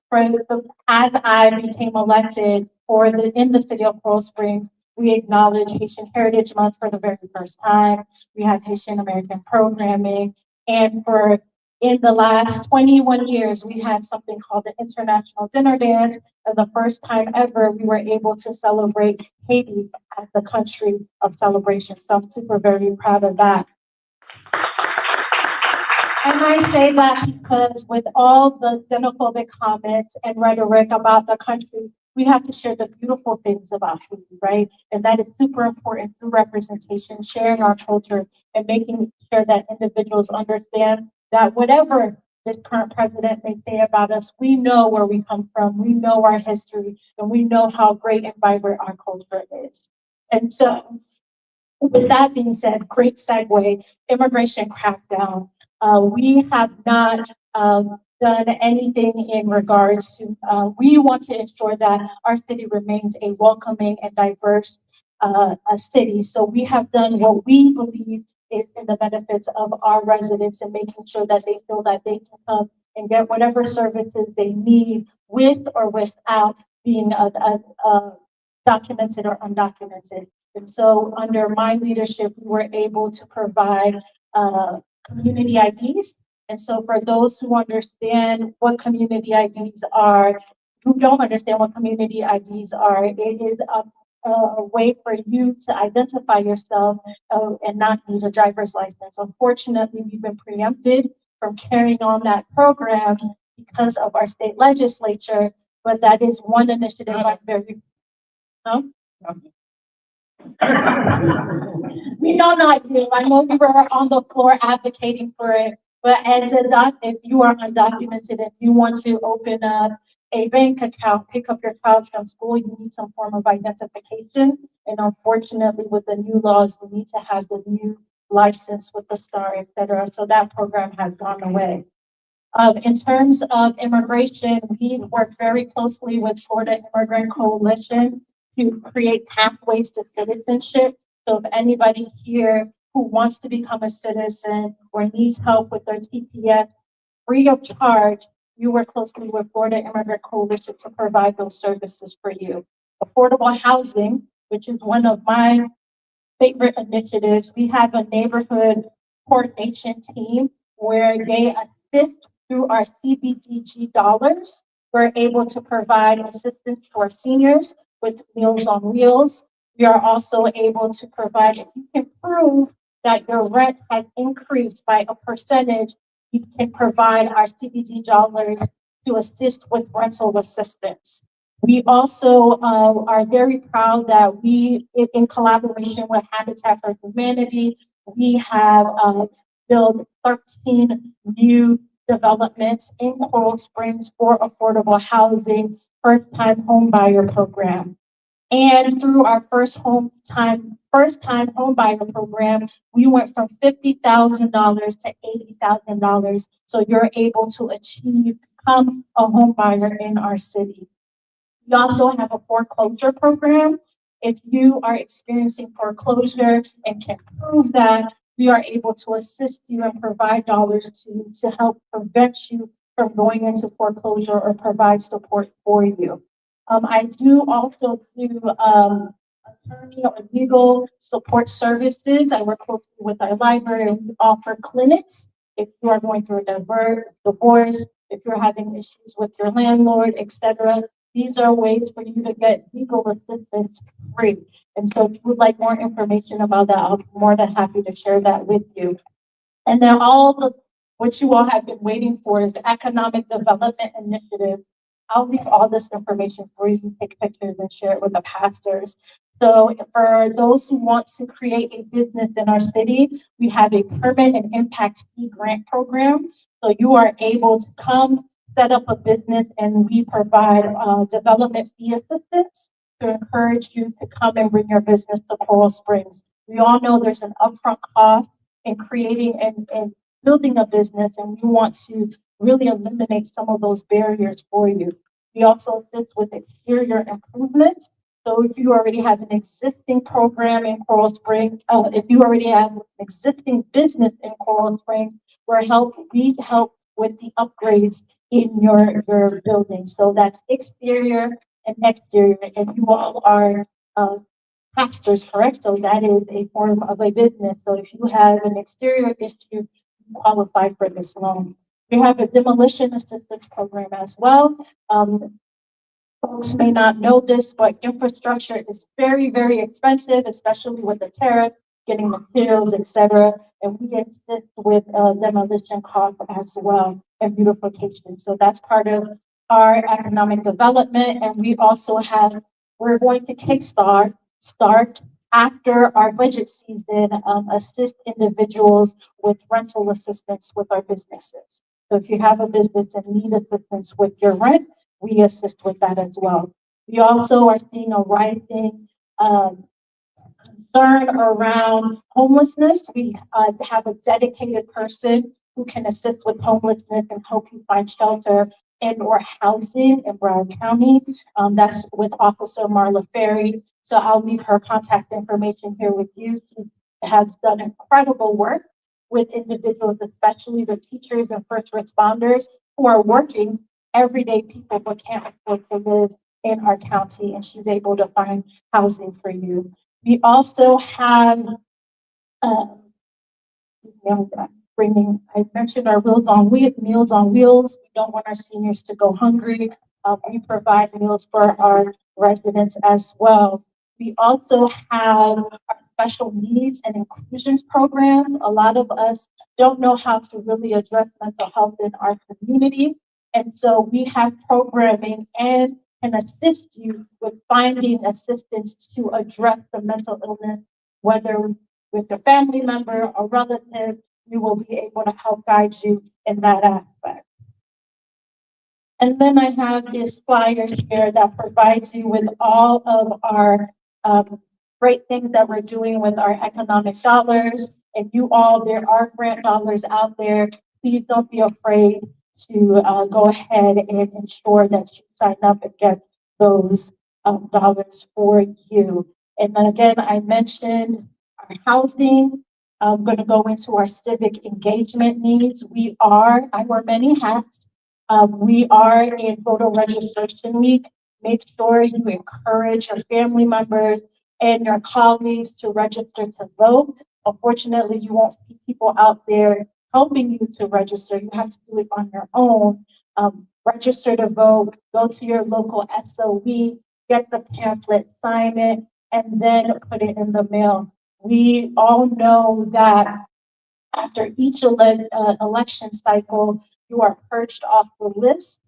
I became elected in the city of Coral Springs, we acknowledge Haitian Heritage Month for the very first time. We have Haitian American programming, and for in the last 21 years, we had something called the International Dinner Dance. And the first time ever, we were able to celebrate Haiti as the country of celebration. So I'm super very proud of that. And I say that because with all the xenophobic comments and rhetoric about the country, we have to share the beautiful things about Haiti, right? And that is super important through representation, sharing our culture, and making sure that individuals understand that whatever this current president may say about us, we know where we come from, we know our history, and we know how great and vibrant our culture is. And so, with that being said, great segue, immigration crackdown. We have not done anything in regards to, we want to ensure that our city remains a welcoming and diverse a city. So we have done what we believe is in the benefits of our residents and making sure that they feel that they can come and get whatever services they need with or without being documented or undocumented. And so under my leadership, we were able to provide community IDs. And so for those who understand what community IDs are, who don't understand what community IDs are, it is a way for you to identify yourself and not need a driver's license. Unfortunately, we've been preempted from carrying on that program because of our state legislature, but that is one initiative I'm very, no? We know not you. I know you were on the floor advocating for it. But if you are undocumented, if you want to open up a bank account, pick up your child from school, you need some form of identification. And unfortunately, with the new laws, we need to have the new license with the star, et cetera. So that program has gone away. In terms of immigration, we work very closely with Florida Immigrant Coalition to create pathways to citizenship. So if anybody here who wants to become a citizen or needs help with their TPS, free of charge, you work closely with Florida Immigrant Coalition to provide those services for you. Affordable housing, which is one of my favorite initiatives, we have a neighborhood coordination team where they assist through our CBDG dollars. We're able to provide assistance to our seniors with Meals on Wheels. We are also able to provide, if you can prove that your rent has increased by a percentage, we can provide our CBD dollars to assist with rental assistance. We also are very proud that in collaboration with Habitat for Humanity, we have built 13 new developments in Coral Springs for affordable housing, first-time home buyer program. And through our first time home buyer program, we went from $50,000 to $80,000. So you're able to become a home buyer in our city. We also have a foreclosure program. If you are experiencing foreclosure and can prove that, we are able to assist you and provide dollars to help prevent you from going into foreclosure or provide support for you. I do also do attorney or legal support services. I work closely with our library and we offer clinics if you are going through a divorce, if you're having issues with your landlord, etc. These are ways for you to get legal assistance free. And so if you would like more information about that, I'll be more than happy to share that with you. And then what you all have been waiting for is the Economic Development Initiative. I'll leave all this information for you to take pictures and share it with the pastors. So for those who want to create a business in our city, we have a permit and impact fee grant program. So you are able to come set up a business and we provide development fee assistance to encourage you to come and bring your business to Coral Springs. We all know there's an upfront cost in creating and building a business, and we want to really eliminate some of those barriers for you. We also assist with exterior improvements. So if you already have an existing program in Coral Springs, if you already have an existing business in Coral Springs, we help with the upgrades in your building. So that's exterior and exterior. And you all are pastors, correct? So that is a form of a business. So if you have an exterior issue, you qualify for this loan. We have a demolition assistance program as well. Folks may not know this, but infrastructure is very, very expensive, especially with the tariff, getting materials, etc. And we assist with demolition costs as well and beautification. So that's part of our economic development. And we're going to start after our budget season, assist individuals with rental assistance with our businesses. So if you have a business and need assistance with your rent, we assist with that as well. We also are seeing a rising concern around homelessness. We have a dedicated person who can assist with homelessness and help you find shelter and or housing in Broward County. That's with Officer Marla Ferry. So I'll leave her contact information here with you. She has done incredible work with individuals, especially the teachers and first responders who are working everyday people but can't afford to live in our county, and she's able to find housing for you. We also have, I mentioned our Meals on Wheels. We don't want our seniors to go hungry. We provide meals for our residents as well. We also have our special needs and inclusions program. A lot of us don't know how to really address mental health in our community. And so we have programming and can assist you with finding assistance to address the mental illness, whether with a family member or relative, we will be able to help guide you in that aspect. And then I have this flyer here that provides you with all of our great things that we're doing with our economic dollars. And there are grant dollars out there. Please don't be afraid to go ahead and ensure that you sign up and get those dollars for you. And then again, I mentioned our housing. I'm going to go into our civic engagement needs. I wear many hats. We are in voter registration week. Make sure you encourage your family members and your colleagues to register to vote. Unfortunately, you won't see people out there helping you to register. You have to do it on your own. Register to vote, go to your local SOE, get the pamphlet, sign it, and then put it in the mail. We all know that after each election cycle, you are purged off the list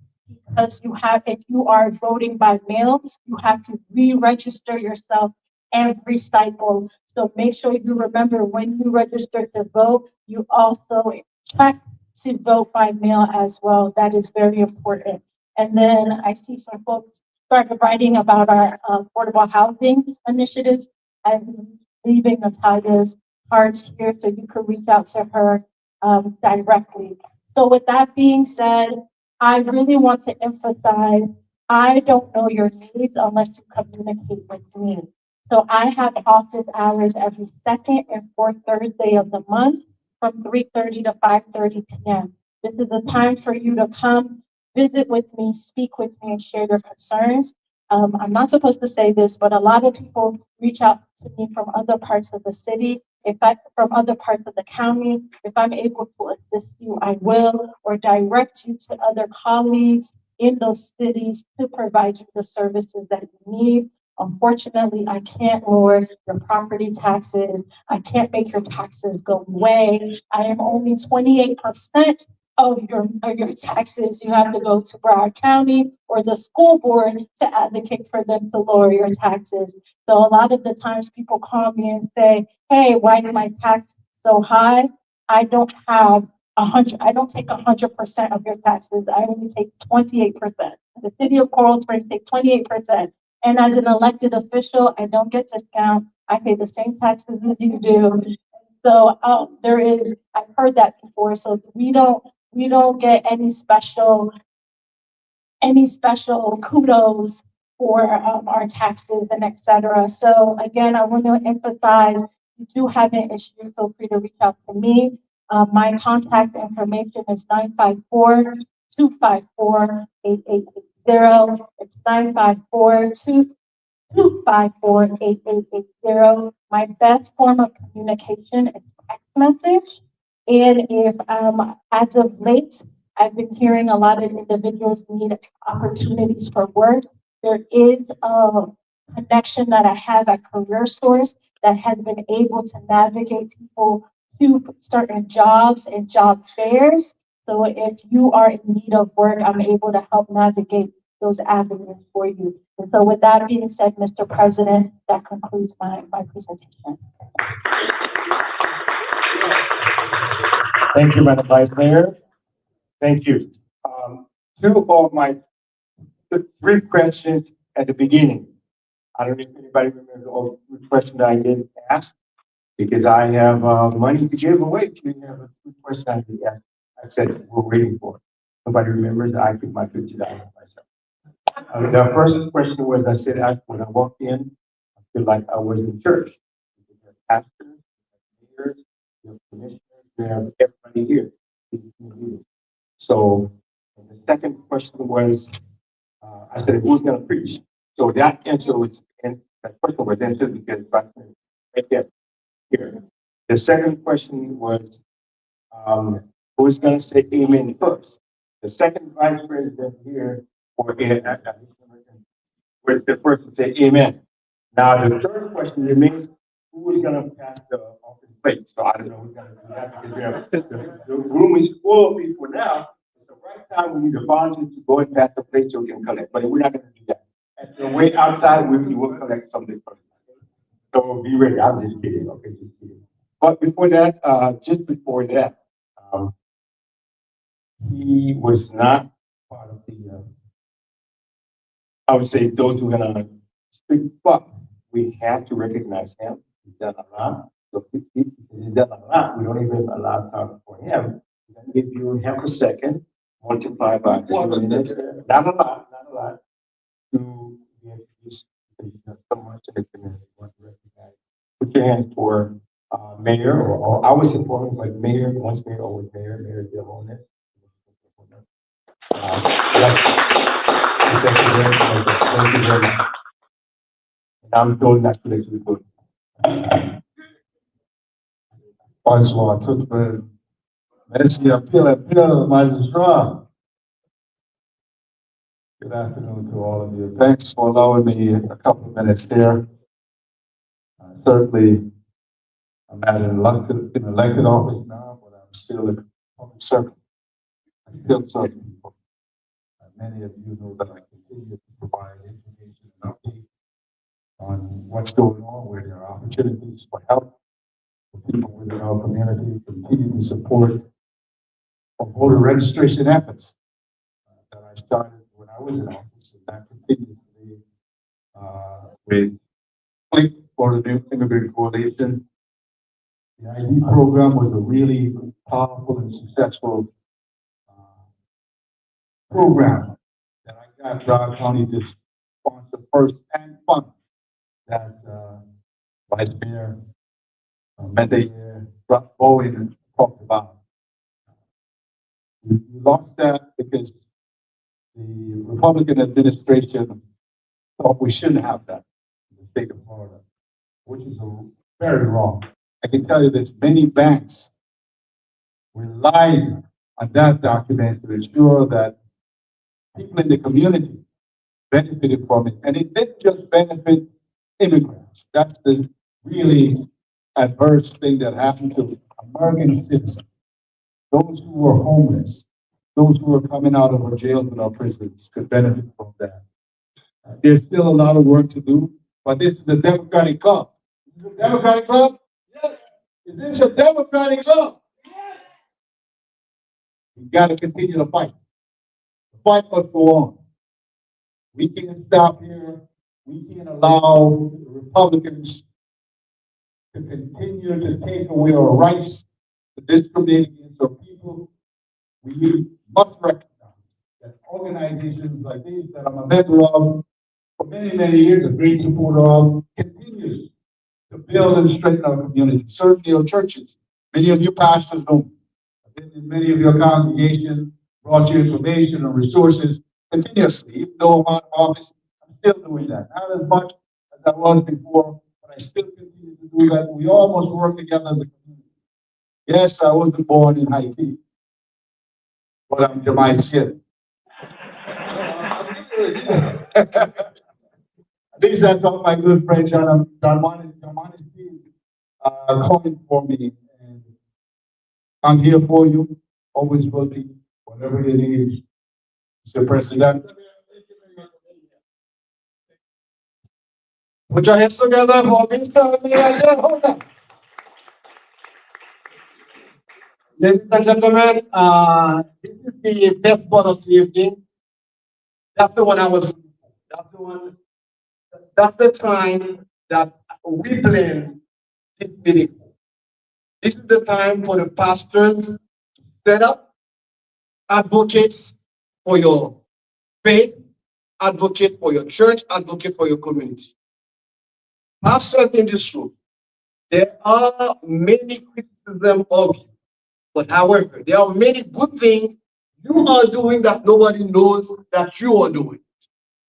because if you are voting by mail, you have to re-register yourself every cycle. So make sure you remember when you register to vote, you also check to vote by mail as well. That is very important. And then I see some folks started writing about our affordable housing initiatives. I'm leaving Natalia's cards here so you can reach out to her directly. So with that being said, I really want to emphasize, I don't know your needs unless you communicate with me. So I have office hours every second and fourth Thursday of the month from 3:30 to 5:30 p.m. This is a time for you to come visit with me, speak with me, and share your concerns. I'm not supposed to say this, but a lot of people reach out to me from other parts of the city. If I, from other parts of the county, if I'm able to assist you, I will, or direct you to other colleagues in those cities to provide you the services that you need. Unfortunately, I can't lower your property taxes. I can't make your taxes go away. I am only 28% of your taxes. You have to go to Broward County or the school board to advocate for them to lower your taxes. So a lot of the times people call me and say, hey, why is my tax so high? I don't have 100, I don't take 100% of your taxes. I only take 28%. The city of Coral Springs take 28%. And as an elected official, I don't get discount. I pay the same taxes as you do. So I've heard that before. So we don't get any special kudos for our taxes and et cetera. So again, I want to emphasize, if you do have an issue, feel free to reach out to me. My contact information is 954-254-8880. It's 954-254-8880. My best form of communication is text message. And if as of late, I've been hearing a lot of individuals need opportunities for work. There is a connection that I have at Career Source that has been able to navigate people to certain jobs and job fairs. So if you are in need of work, I'm able to help navigate those avenues for you. And so with that being said, Mr. President, that concludes my presentation. Thank you, Madam Vice Mayor. Thank you. Two of my three questions at the beginning. I don't know if anybody remembers all the three questions I did ask, because I have money to give away. You have a three questions I did ask. I said, we're waiting for it. Nobody remembers. I took my $50 myself. The first question was, I said, when I walked in, I feel like I was in church. We have pastors, mayors, we have commissioners, we have everybody here. So the second question was, I said, who's going to preach? So that answer was, and that question was answered because right there, here. The second question was, who's going to say amen first? The second vice president here, or was the first to say amen. Now, the third question remains, who is going to pass the offering plate? So I don't know who's going to do that because we have, the room is full of people now. It's the right time we need a volunteer to go and pass the plate so we can collect, but we're not going to do that. At the way outside, we will collect something first. So be ready. I'm just kidding. Okay, just kidding. But before that, just before that, he was not part of the, I would say, those who are going to speak, but we have to recognize him. He's done a lot. So if he's done a lot, we don't even allow time for him. We're going to give you half a second, multiply by 2 minutes. Not a lot, not a lot. To be introduced, because you have so much in the community. Want to recognize. Put your hands for mayor, or I was informed, but mayor, once mayor, always mayor, Mayor Dillon. Thank you very much. Thank you very much. And I'm told not to let you go. Bonsoir, tout le monde. Merci à pile, magistrat. Good afternoon to all of you. Thanks for allowing me a couple of minutes here. Certainly, I'm at an elected office now, but I'm still a public servant. I still serve people. Many of you know that I continue to provide information and updates on what's going on, where there are opportunities for help for people within our community, continue to support our voter registration efforts that I started when I was in office, and that continues today with Click for the New Immigrant Coalition. The ID program was a really powerful and successful program that I got Broward County to sponsor first and fund that Vice Mayor Medea Bowen talked about. We lost that because the Republican administration thought we shouldn't have that in the state of Florida, which is very wrong. I can tell you there's many banks relying on that document to ensure that people in the community benefited from it. And it didn't just benefit immigrants. That's the really adverse thing that happened to American citizens. Those who were homeless, those who were coming out of our jails and our prisons could benefit from that. There's still a lot of work to do, but this is a Democratic club. Is this a Democratic club? Yes. Is this a Democratic club? Yes. We've got to continue to fight. The fight must go on. We can't stop here. We can't allow the Republicans to continue to take away our rights, to discriminate against our people. We must recognize that organizations like this that I'm a member of for many, many years, a great supporter of, continues to build and strengthen our community. Certainly our churches. Many of you pastors know. I've been in many of your congregations, brought you information and resources continuously. Even though I'm out of office, I'm still doing that. Not as much as I was before, but I still continue to do that. We almost work together as a community. Yes, I wasn't born in Haiti, but I'm Jamaican. Things that got my good friend John Steve calling for me, and I'm here for you, always will be, whatever you need, Mr. President. Put your hands together for Mr. President. Ladies and gentlemen, this is the best part of the evening. That's the one I was looking for. That's the one. That's the time that we plan this meeting. This is the time for the pastors to set up, advocates for your faith, advocate for your church, advocate for your community. Pastors in this room, there are many criticisms of you, but however, there are many good things you are doing that nobody knows that you are doing.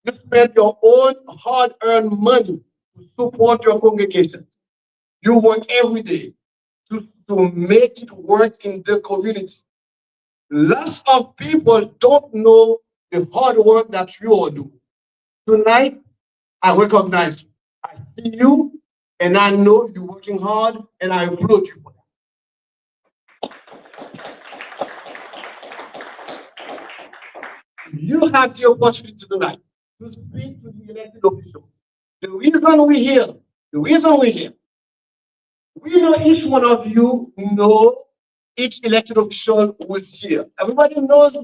You spend your own hard-earned money to support your congregation. You work every day to make it work in the community. Lots of people don't know the hard work that you are doing. Tonight, I recognize you. I see you, and I know you're working hard, and I applaud you for that. You have the opportunity tonight to speak to the elected officials. The reason we're here, we know each one of you know each elected official who is here. Everybody knows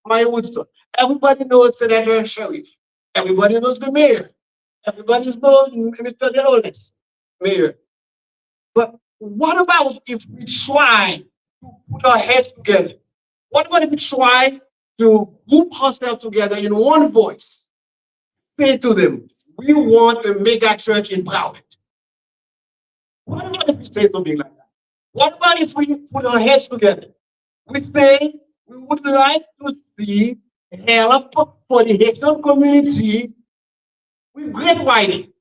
Maya Woodson. Everybody knows Senator Sheriff. Everybody knows the mayor. Everybody knows Mr. Leonis, mayor. But what about if we try to put our heads together? What about if we try to group ourselves together in one voice? Say to them, we want a mega church in Broward. What about if we say something like that? What about if we put our heads together? We say we would like to see help for the Haitian community with great writing.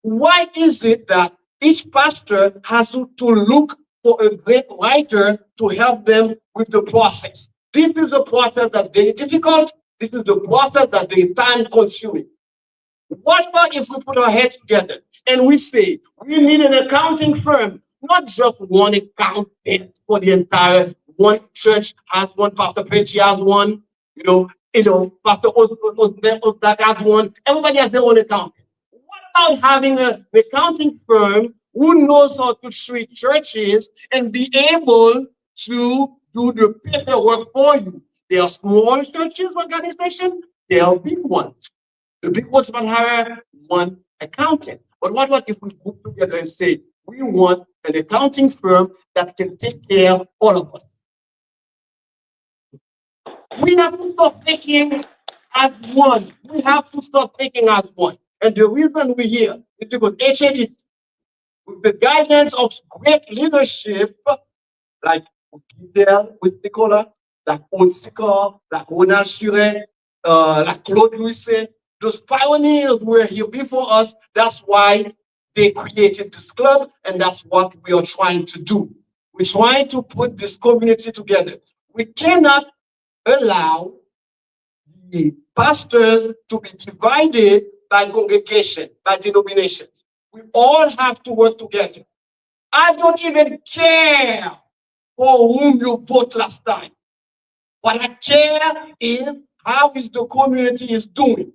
Why is it that each pastor has to look for a great writer to help them with the process? This is a process that's very difficult. This is the process that's very time consuming. What about if we put our heads together and we say we need an accounting firm not just one accountant for the entire one church has one, Pastor Petty has one, Pastor Osdak has one. Everybody has their own accountant. What about having an accounting firm who knows how to treat churches and be able to do the paperwork for you? There are small churches, organization, there are big ones. The big ones might hire one accountant. But what if we group together and say, we want an accounting firm that can take care of all of us? We have to stop thinking as one. We have to stop thinking as one. And the reason we're here is because HHS, with the guidance of great leadership, like Guidel with Nicola, like Onsika, like Ronald Sure, like Claude Louis, those pioneers were here before us. That's why they created this club, and that's what we are trying to do. We're trying to put this community together. We cannot allow the pastors to be divided by congregation, by denominations. We all have to work together. I don't even care for whom you vote last time. What I care is how is the community is doing.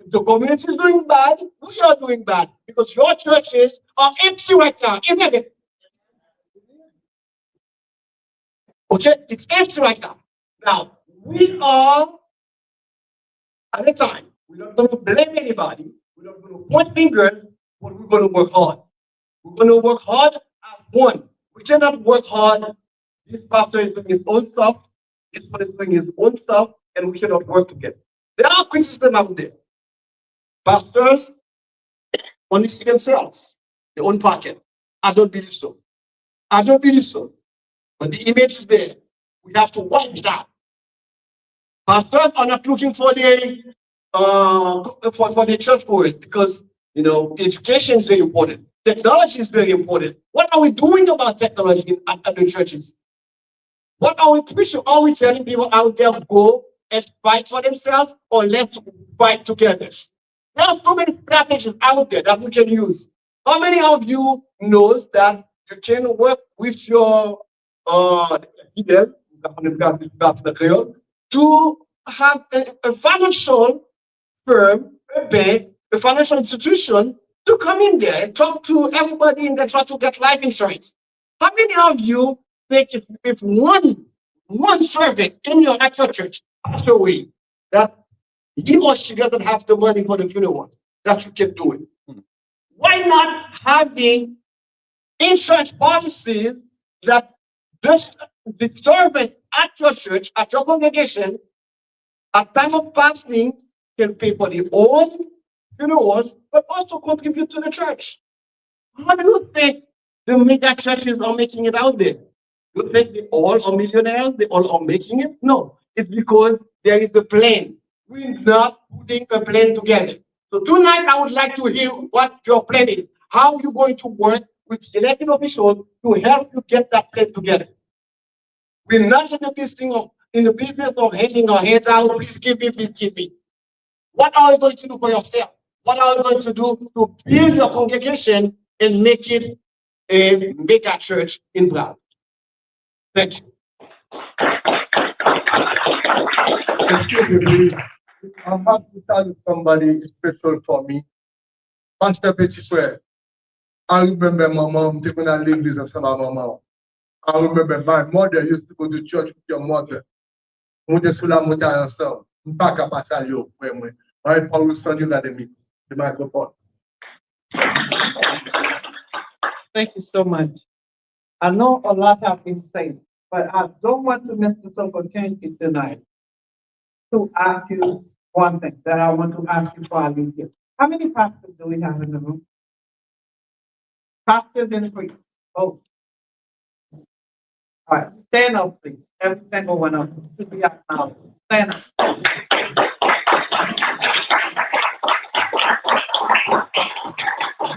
If the community is doing bad, we are doing bad because your churches are empty right now, isn't it? Okay, it's empty right now. Now, we are at a time. We're not going to blame anybody. We're not going to point fingers, but we're going to work hard. We're going to work hard as one. We cannot work hard. This pastor is doing his own stuff. This one is doing his own stuff, and we cannot work together. There are criticism out there. Pastors only see themselves, their own pocket. I don't believe so. I don't believe so. But the image is there. We have to wipe that. Pastors are not looking for the for the church world because education is very important. Technology is very important. What are we doing about technology at the churches? What are we preaching? Are we telling people out there go and fight for themselves, or let's fight together? There are so many strategies out there that we can use. How many of you knows that you can work with your leader to have a financial firm, a bank, a financial institution to come in there and talk to everybody and then try to get life insurance? How many of you think if one servant in your at your church passed away, that he or she doesn't have the money for the funeral, that you can do it? Why not having insurance policies that the servants at your church, at your congregation, at time of passing, can pay for their own funerals, but also contribute to the church? How do you think the mega churches are making it out there? You think they all are millionaires? They all are making it? No, it's because there is a plan. We're not putting a plan together. So tonight, I would like to hear what your plan is. How you're going to work with elected officials to help you get that plan together. We're not in the business of hanging our heads out. Please give me, please give me. What are you going to do for yourself? What are you going to do to build your congregation and make it a mega church in Brown? Thank you. Excuse me, please. I'm hospital somebody special for me. Pastor Petit Frere. I remember my mom taking a leave business from my mom. I remember my mother used to go to church with your mother. Mwen sou la montagne ensemble. Je ne pas capable de passer au frère moi. Moi, Paul son you got the microphone. Thank you so much. I know a lot have been said, but I don't want to miss this opportunity tonight to ask you one thing that I want to ask you before I leave here. How many pastors do we have in the room? Pastors and priests. Oh. All right, stand up, please. Every single one of them. To be up now. Stand up.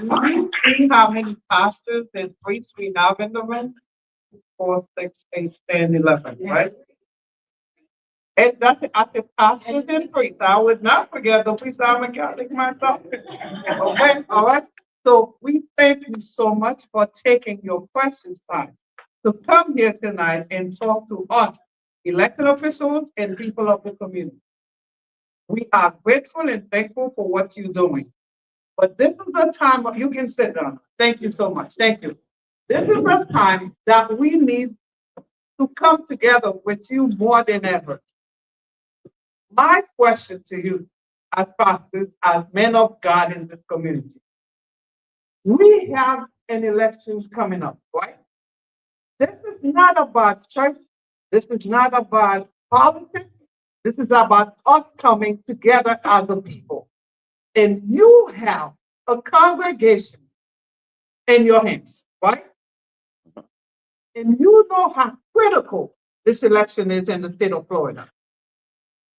Do you see how many pastors and priests we have in the room? 4, 6, 8, 10, 11, right? And that's it. I said pastors and priests. I would not forget the priests. I'm a Catholic myself. Okay, all right. So we thank you so much for taking your precious time to come here tonight and talk to us, elected officials and people of the community. We are grateful and thankful for what you're doing. But this is a time, you can sit down. Thank you so much. Thank you. This is a time that we need to come together with you more than ever. My question to you, as pastors, as men of God in this community, we have an election coming up, right? This is not about church. This is not about politics. This is about us coming together as a people. And you have a congregation in your hands, right? And you know how critical this election is in the state of Florida.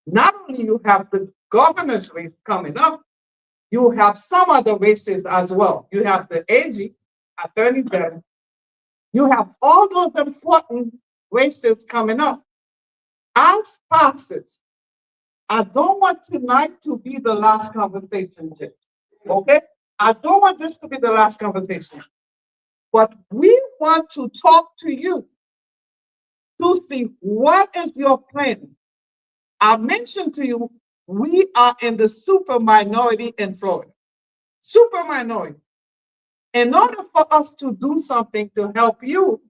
Not only you have the governor's race coming up, you have some other races as well. You have the AG, Attorney General. You have all those important races coming up. As pastors, I don't want tonight to be the last conversation, Jim. Okay? I don't want this to be the last conversation. But we want to talk to you to see what is your plan. I mentioned to you, we are in the super minority in Florida. Super minority. In order for us to do something to help you,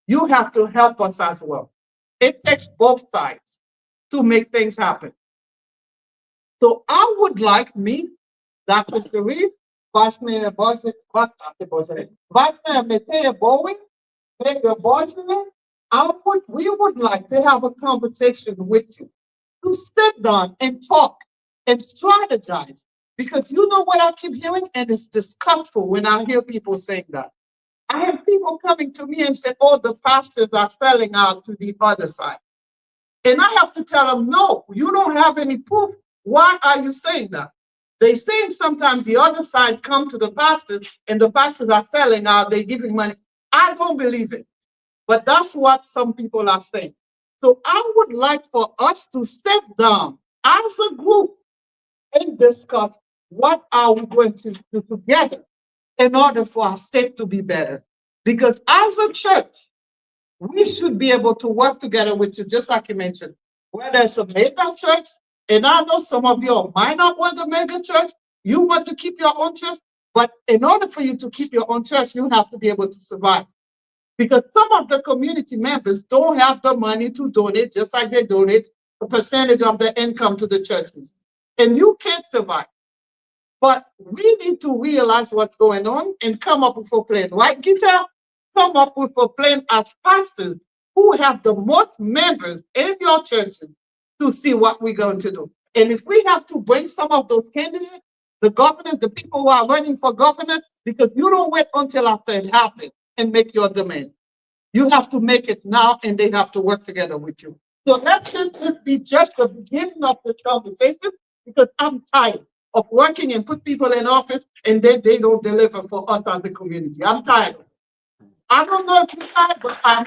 you have to help us as well. It takes both sides to make things happen. So I would like me, Dr. Sharif, Vice Mayor Vice Mayor Matea Bowen, Mayor Boyce, we would like to have a conversation with you to sit down and talk and strategize. Because you know what I keep hearing, and it's disgustful when I hear people saying that. I have people coming to me and say, oh, the pastors are selling out to the other side. And I have to tell them, no, you don't have any proof. Why are you saying that? They saying sometimes the other side come to the pastors and the pastors are selling out, they're giving money. I don't believe it. But that's what some people are saying. So I would like for us to sit down as a group and discuss what are we going to do together in order for our state to be better. Because as a church, we should be able to work together with you, just like you mentioned, whether it's a mega church, and I know some of you might not want a mega church, you want to keep your own church, but in order for you to keep your own church, you have to be able to survive. Because some of the community members don't have the money to donate, just like they donate a percentage of their income to the churches. And you can't survive. But we need to realize what's going on and come up with a plan. Right, Gita? Come up with a plan as pastors who have the most members in your churches to see what we're going to do. And if we have to bring some of those candidates, the governors, the people who are running for governor, because you don't wait until after it happens and make your demand. You have to make it now, and they have to work together with you. So let's just be just the beginning of the conversation, because I'm tired of working and put people in office and then they don't deliver for us as a community. I'm tired. I don't know if you're tired, but I'm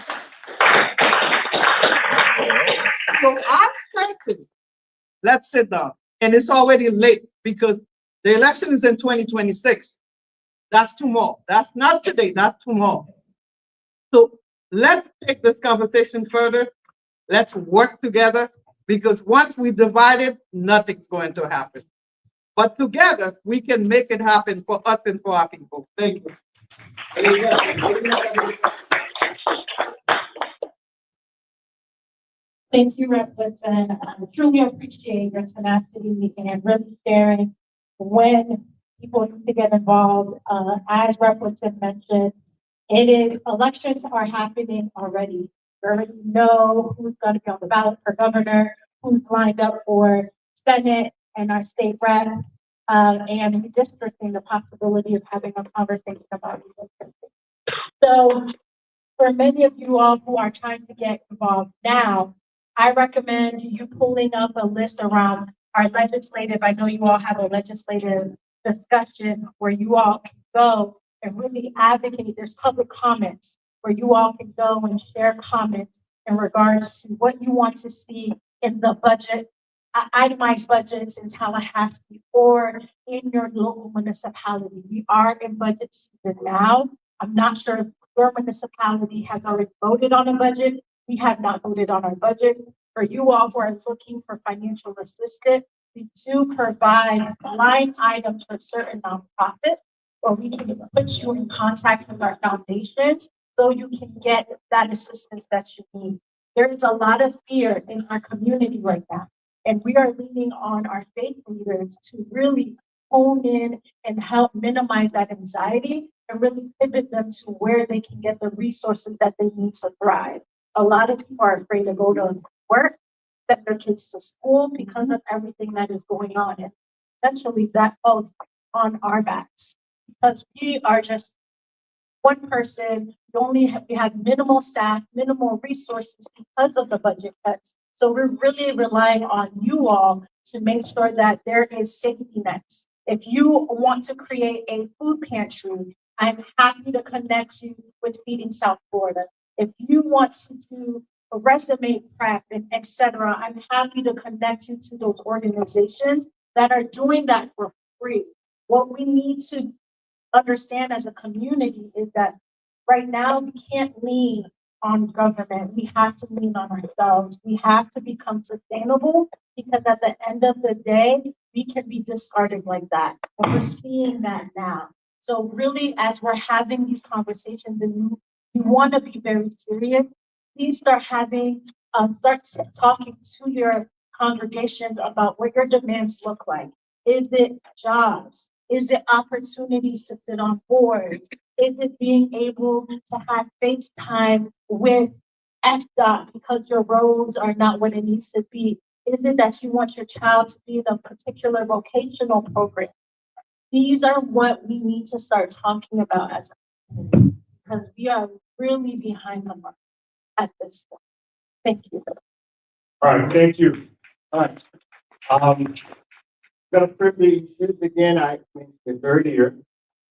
so I'm thinking, let's sit down. And it's already late because the election is in 2026. That's tomorrow. That's not today, that's tomorrow. So let's take this conversation further. Let's work together, because once we divide it, nothing's going to happen. But together, we can make it happen for us and for our people. Thank you. Thank you, Rep. Woodson. I truly appreciate your tenacity and really sharing when people need to get involved. As Rep. Woodson mentioned, elections are happening already. We already know who's going to be on the ballot for governor, who's lined up for Senate and our state rep, and redistricting, the possibility of having a conversation about redistricting. So for many of you all who are trying to get involved now, I recommend you pulling up a list around our legislative. I know you all have a legislative discussion where you all can go and really advocate. There's public comments where you all can go and share comments in regards to what you want to see in the budget itemized budgets in Tallahassee or in your local municipality. We are in budget season now. I'm not sure if your municipality has already voted on a budget. We have not voted on our budget. For you all who are looking for financial assistance, we do provide line items for certain nonprofits, or we can put you in contact with our foundations so you can get that assistance that you need. There is a lot of fear in our community right now, and we are leaning on our faith leaders to really hone in and help minimize that anxiety and really pivot them to where they can get the resources that they need to thrive. A lot of people are afraid to go to work, send their kids to school because of everything that is going on. And essentially that falls on our backs because we are just one person. We have minimal staff, minimal resources because of the budget cuts. So we're really relying on you all to make sure that there is safety nets. If you want to create a food pantry, I'm happy to connect you with Feeding South Florida. If you want to do a resume prep and et cetera, I'm happy to connect you to those organizations that are doing that for free. What we need to understand as a community is that right now we can't lean on government. We have to lean on ourselves. We have to become sustainable because at the end of the day, we can be discarded like that. And we're seeing that now. So really, as we're having these conversations and you want to be very serious, please start talking to your congregations about what your demands look like. Is it jobs? Is it opportunities to sit on boards? Is it being able to have FaceTime with FDOT because your roads are not what it needs to be? Is it that you want your child to be in a particular vocational program? These are what we need to start talking about as a community because we are really behind the mark at this point. Thank you. All right, thank you. All right. Got a privilege here again. I mentioned it earlier,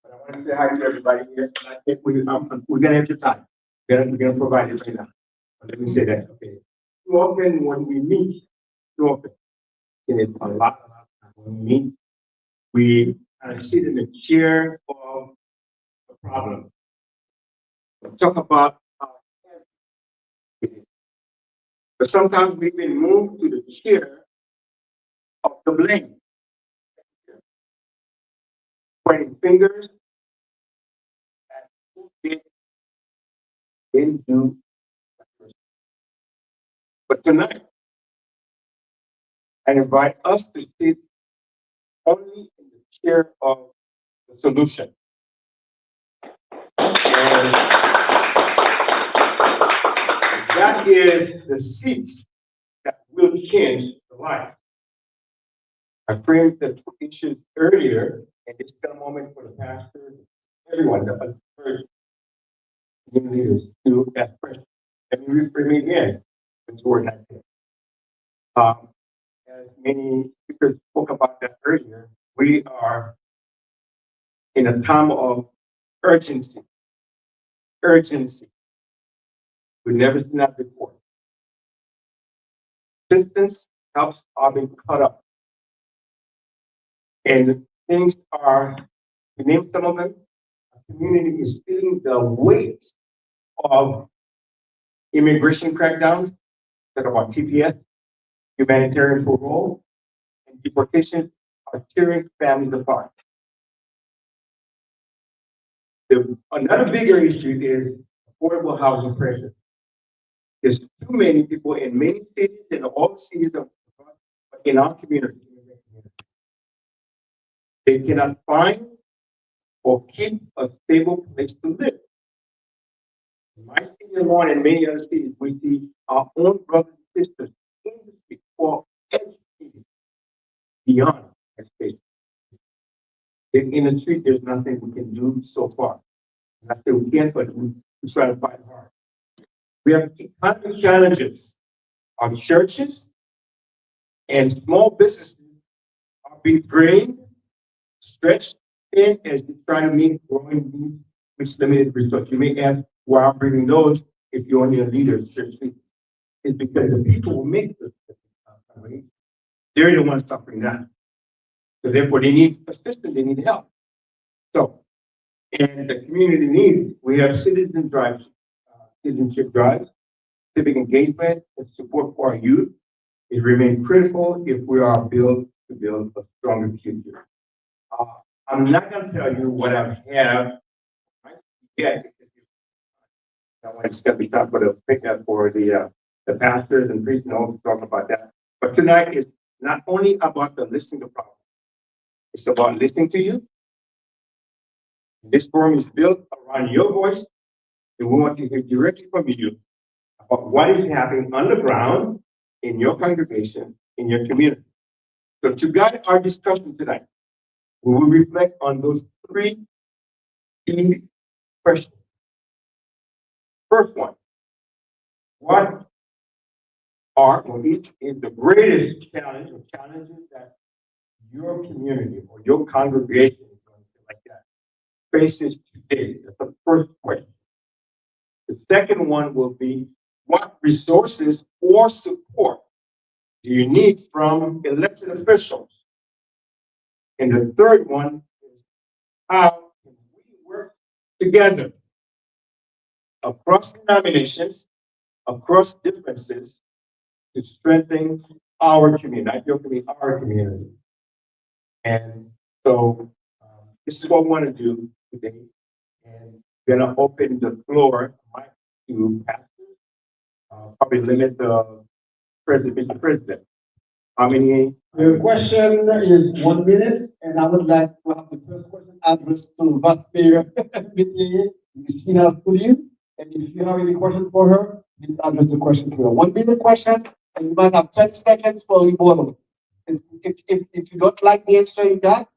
but I want to say hi to everybody here. I think we're gonna have your time. We're gonna provide it right now. But let me say that, okay. Too often when we meet, too often, and it's a lot of time when we meet, we sit in the chair of the problem. We'll talk about but sometimes we've been moved to the chair of the blame. Pointing fingers at who didn't do. But tonight, I invite us to sit only in the chair of the solution. And that is the seats that will change the life. I framed the two issues earlier, and it's been a moment for the pastor, everyone, the church leaders to ask questions. Let me reframe it again. It's word not there. As many speakers spoke about that earlier, we are in a time of urgency. Urgency. We've never seen that before. Distance helps are being cut up. And things are, to name some of them, the community is feeling the weight of immigration crackdowns that are on TPS, humanitarian parole, and deportations are tearing families apart. Another bigger issue is affordable housing pressure. There's too many people in many cities, in all cities of in our community. They cannot find or keep a stable place to live. In my city alone and many other cities, we see our own brothers and sisters in the street or educated beyond education. In the street, there's nothing we can do so far. Not that we can't, but we try to fight hard. We have economic challenges. Our churches and small businesses are being drained, stretched thin as they try to meet growing needs with limited resources. You may ask why I'm bringing those if you're only a leader of church. It's because the people who make the They're the ones suffering now. So therefore, they need assistance, they need help. So, and the community needs, we have citizenship drives, civic engagement, and support for our youth. It remains critical if we are built to build a stronger future. Uh, I'm not going to tell you what I have yet. I want to step aside for the pickup for the pastors and priests and all to talk about that. But tonight is not only about the listening to problems, it's about listening to you. This forum is built around your voice, and we want to hear directly from you about what is happening on the ground in your congregation, in your community. So to guide our discussion tonight, we will reflect on those three key questions. First one, what are or each is the greatest challenge or challenges that your community or your congregation like that faces today? That's the first question. The second one will be, what resources or support do you need from elected officials? And the third one is, how can we work together across denominations, across differences, to strengthen our community, not your community, our community. And so this is what we want to do today. And we're going to open the floor to pastors, probably limit the president, How many? The question is 1 minute, and I would like to have the first question addressed to Vice Mayor Christina Studio. And if you have any questions for her, please address the question to her. 1 minute question, and you might have 10 seconds for rebuttal. If you don't like the answer you got,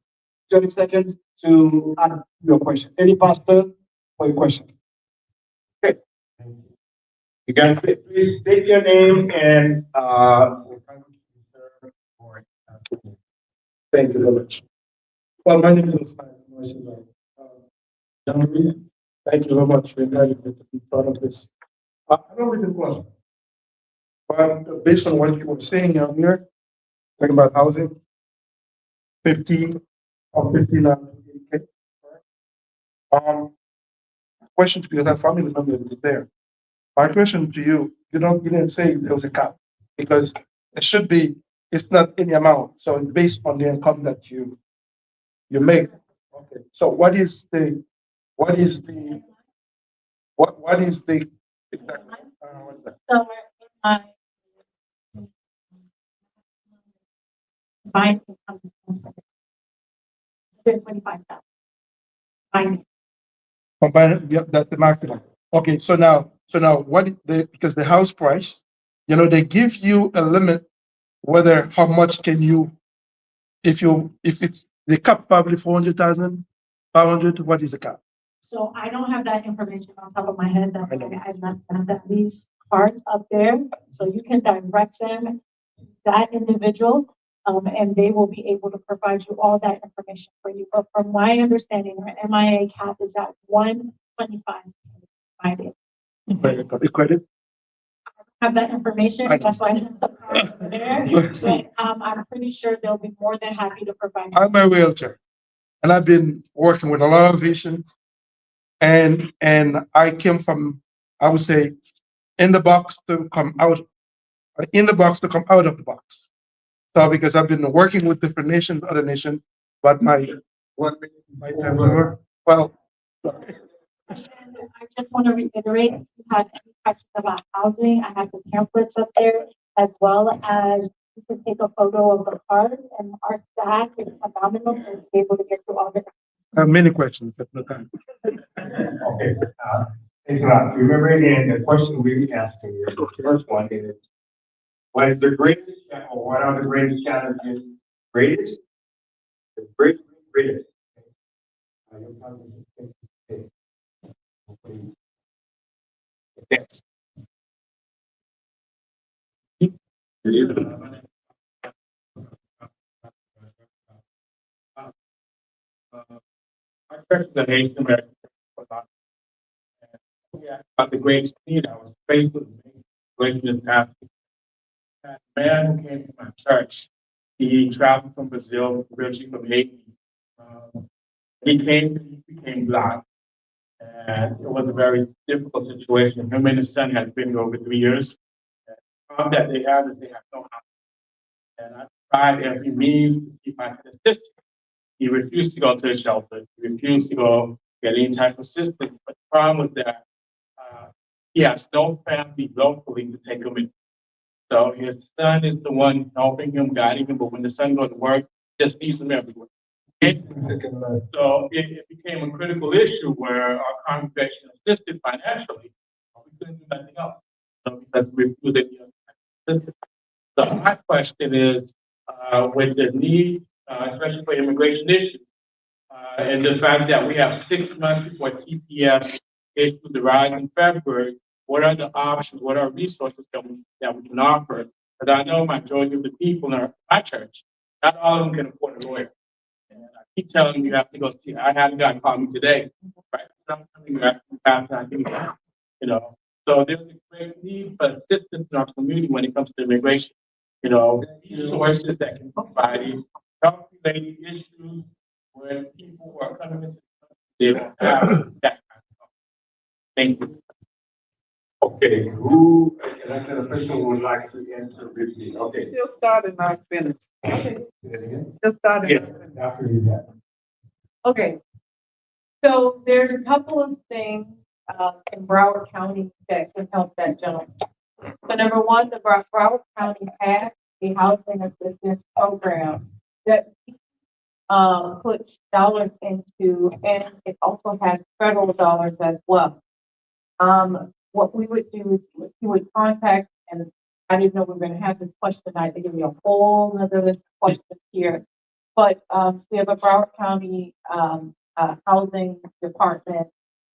30 seconds to add your question. Any pastor for your question? Okay. You guys, please state your name and Thank you very much. Well, my name is Jean-Marie. Thank you very much for inviting me to be part of this. I don't read the question, but based on what you were saying earlier, talking about housing, 50 or 59 K. Question to you, that family member is there. My question to you, you didn't say there was a cap, because it should be, it's not any amount, so it's based on the income that you make. Okay, so what is the exactly, what is the So, uh, buying income is 125,000. Buying. combined, yep, that's the maximum. Okay, so now what because the house price, they give you a limit whether how much can you, if it's the cap probably 400,000, 500, what is the cap? So I don't have that information on top of my head, that's I know. why I left that these cards up there, so you can direct them to that individual, and they will be able to provide you all that information for you. But from my understanding, our MIA cap is at 125. Credit? Have that information, I know. that's why I have the cards there, but, I'm pretty sure they'll be more than happy to provide. I'm a realtor, and I've been working with a lot of Haitians, and I came from, I would say, in the box to come out, in the box to come out of the box. So because I've been working with different nations, other nations, but my time over. Well, And I just want to reiterate, if you have any questions about housing, I have the pamphlets up there, as well as you can take a photo of the card, and our staff is phenomenal and be able to get to all the. I have many questions, but no time. Okay. Thanks a lot. Remember again, the question we're asking you, the first one is, what is the greatest, or what are the greatest challenges? Greatest? The greatest. Next. I first the Haitian American about the greatest need. I was faced with greatness asking. A man who came to my church He traveled from Brazil, originally from Haiti. He became blind. And it was a very difficult situation. Him and his son had been here over 3 years. And the problem that they have is they have no house. And I tried every means to see if I could assist him. He refused to go to the shelter. He refused to go get any type of assistance. But the problem was that he has no family locally to take him in. So his son is the one helping him, guiding him. But when the son goes to work, just leaves him everywhere. So it became a critical issue where our congregation assisted financially. But we couldn't do nothing else. So because we refused any other assistance. So my question is, with the need, especially for immigration issues, and the fact that we have 6 months before TPS issues the rise in February, what are the options, what are resources that we can offer? Because I know majority of the people in my church, not all of them can afford a lawyer. And I keep telling them you have to go see, I had a guy call me today, right? You have to pass on, you know. So there's a great need for assistance in our community when it comes to immigration. You know, resources that can provide health-related issues when people who are coming into the country, they don't have that kind of stuff. Thank you. Okay, who, elected official would like to answer briefly? Okay. Still starting, not finished. Say it again. Still starting. Yes. After you get. Okay. So there's a couple of things, in Broward County that can help that gentleman. So number one, the Broward County has a housing assistance program that puts dollars into, and it also has federal dollars as well. What we would do is he would contact, and I didn't know we were going to have this question. I think it'd be a whole other list of questions here. But we have a Broward County housing department,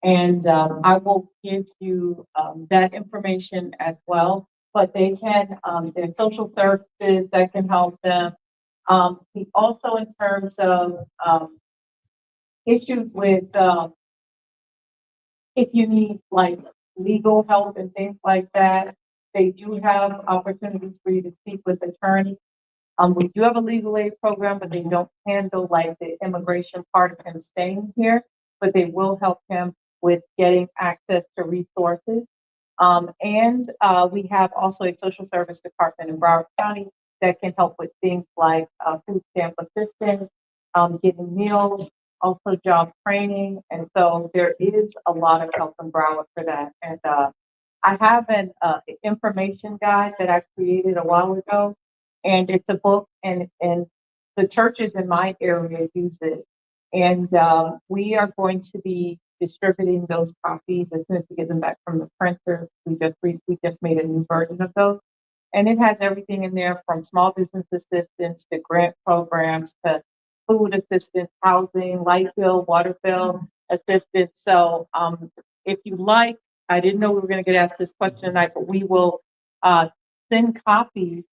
and I will give you that information as well. But they can, there's social services that can help them. We also, in terms of issues with if you need like legal help and things like that, they do have opportunities for you to speak with attorneys. We do have a legal aid program, but they don't handle like the immigration part of him staying here, but they will help him with getting access to resources. And we have also a social service department in Broward County that can help with things like food stamp assistance, getting meals, also job training. And so there is a lot of help in Broward for that. And I have an information guide that I created a while ago, and it's a book, and the churches in my area use it. And we are going to be distributing those copies as soon as we get them back from the printer. We just made a new version of those. And it has everything in there from small business assistance to grant programs to food assistance, housing, light bill, water bill assistance. So if you like, I didn't know we were going to get asked this question tonight, but we will send copies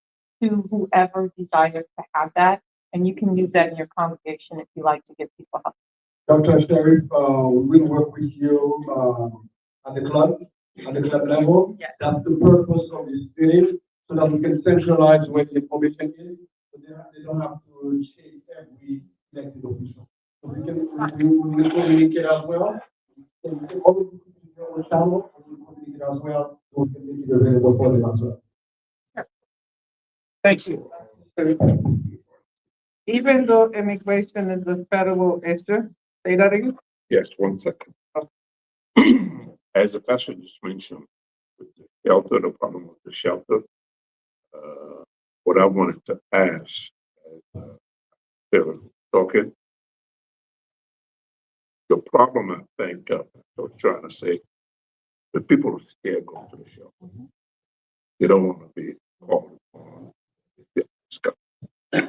to whoever desires to have that. And you can use that in your congregation if you like to give people help. Dr. Sharif, we will work with you at the club level. Yes. That's the purpose of this meeting, so that we can centralize where the information is, so they don't have to chase every elected official. So we will communicate as well. And we can always be on the channel, and we will communicate as well, so we can make it available for them as well. Thank you. Even though immigration is a federal issue, say that again? Yes, 1 second. As the pastor just mentioned, with the shelter, the problem with the shelter, what I wanted to ask, they were talking, the problem I think, I was trying to say, the people are scared going to the shelter. They don't want to be called upon. I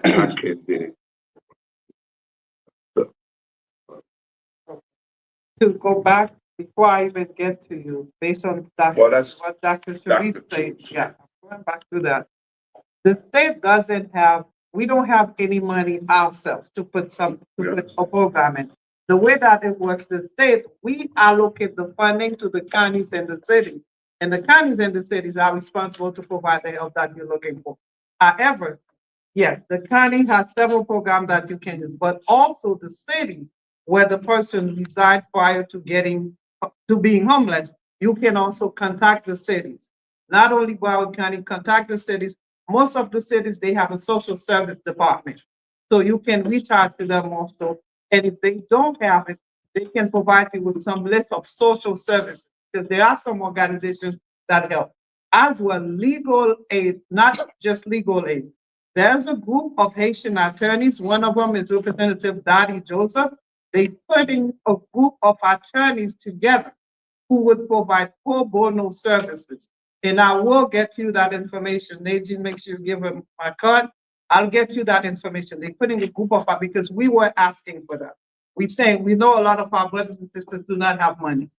can't do it. To go back, before I even get to you, based on Well, that's what Dr. Sharif Dr. said, Sharif. yeah, going back to that. The state doesn't have, we don't have any money ourselves to put a program in. The way that it works, the state, we allocate the funding to the counties and the cities. And the counties and the cities are responsible to provide the help that you're looking for. However, Yes, the county has several programs that you can use, but also the city where the person resides prior to being homeless, you can also contact the cities. Not only Broward County, contact the cities. Most of the cities, they have a social service department. So you can reach out to them also. And if they don't have it, they can provide you with some list of social services, because there are some organizations that help. As well, legal aid, not just legal aid. There's a group of Haitian attorneys. One of them is Representative Dottie Joseph. They putting a group of attorneys together who would provide pro bono services. And I will get you that information. Nadine, make sure you give him my card. I'll get you that information. They're putting a group of, because we were asking for that. We saying we know a lot of our brothers and sisters do not have money.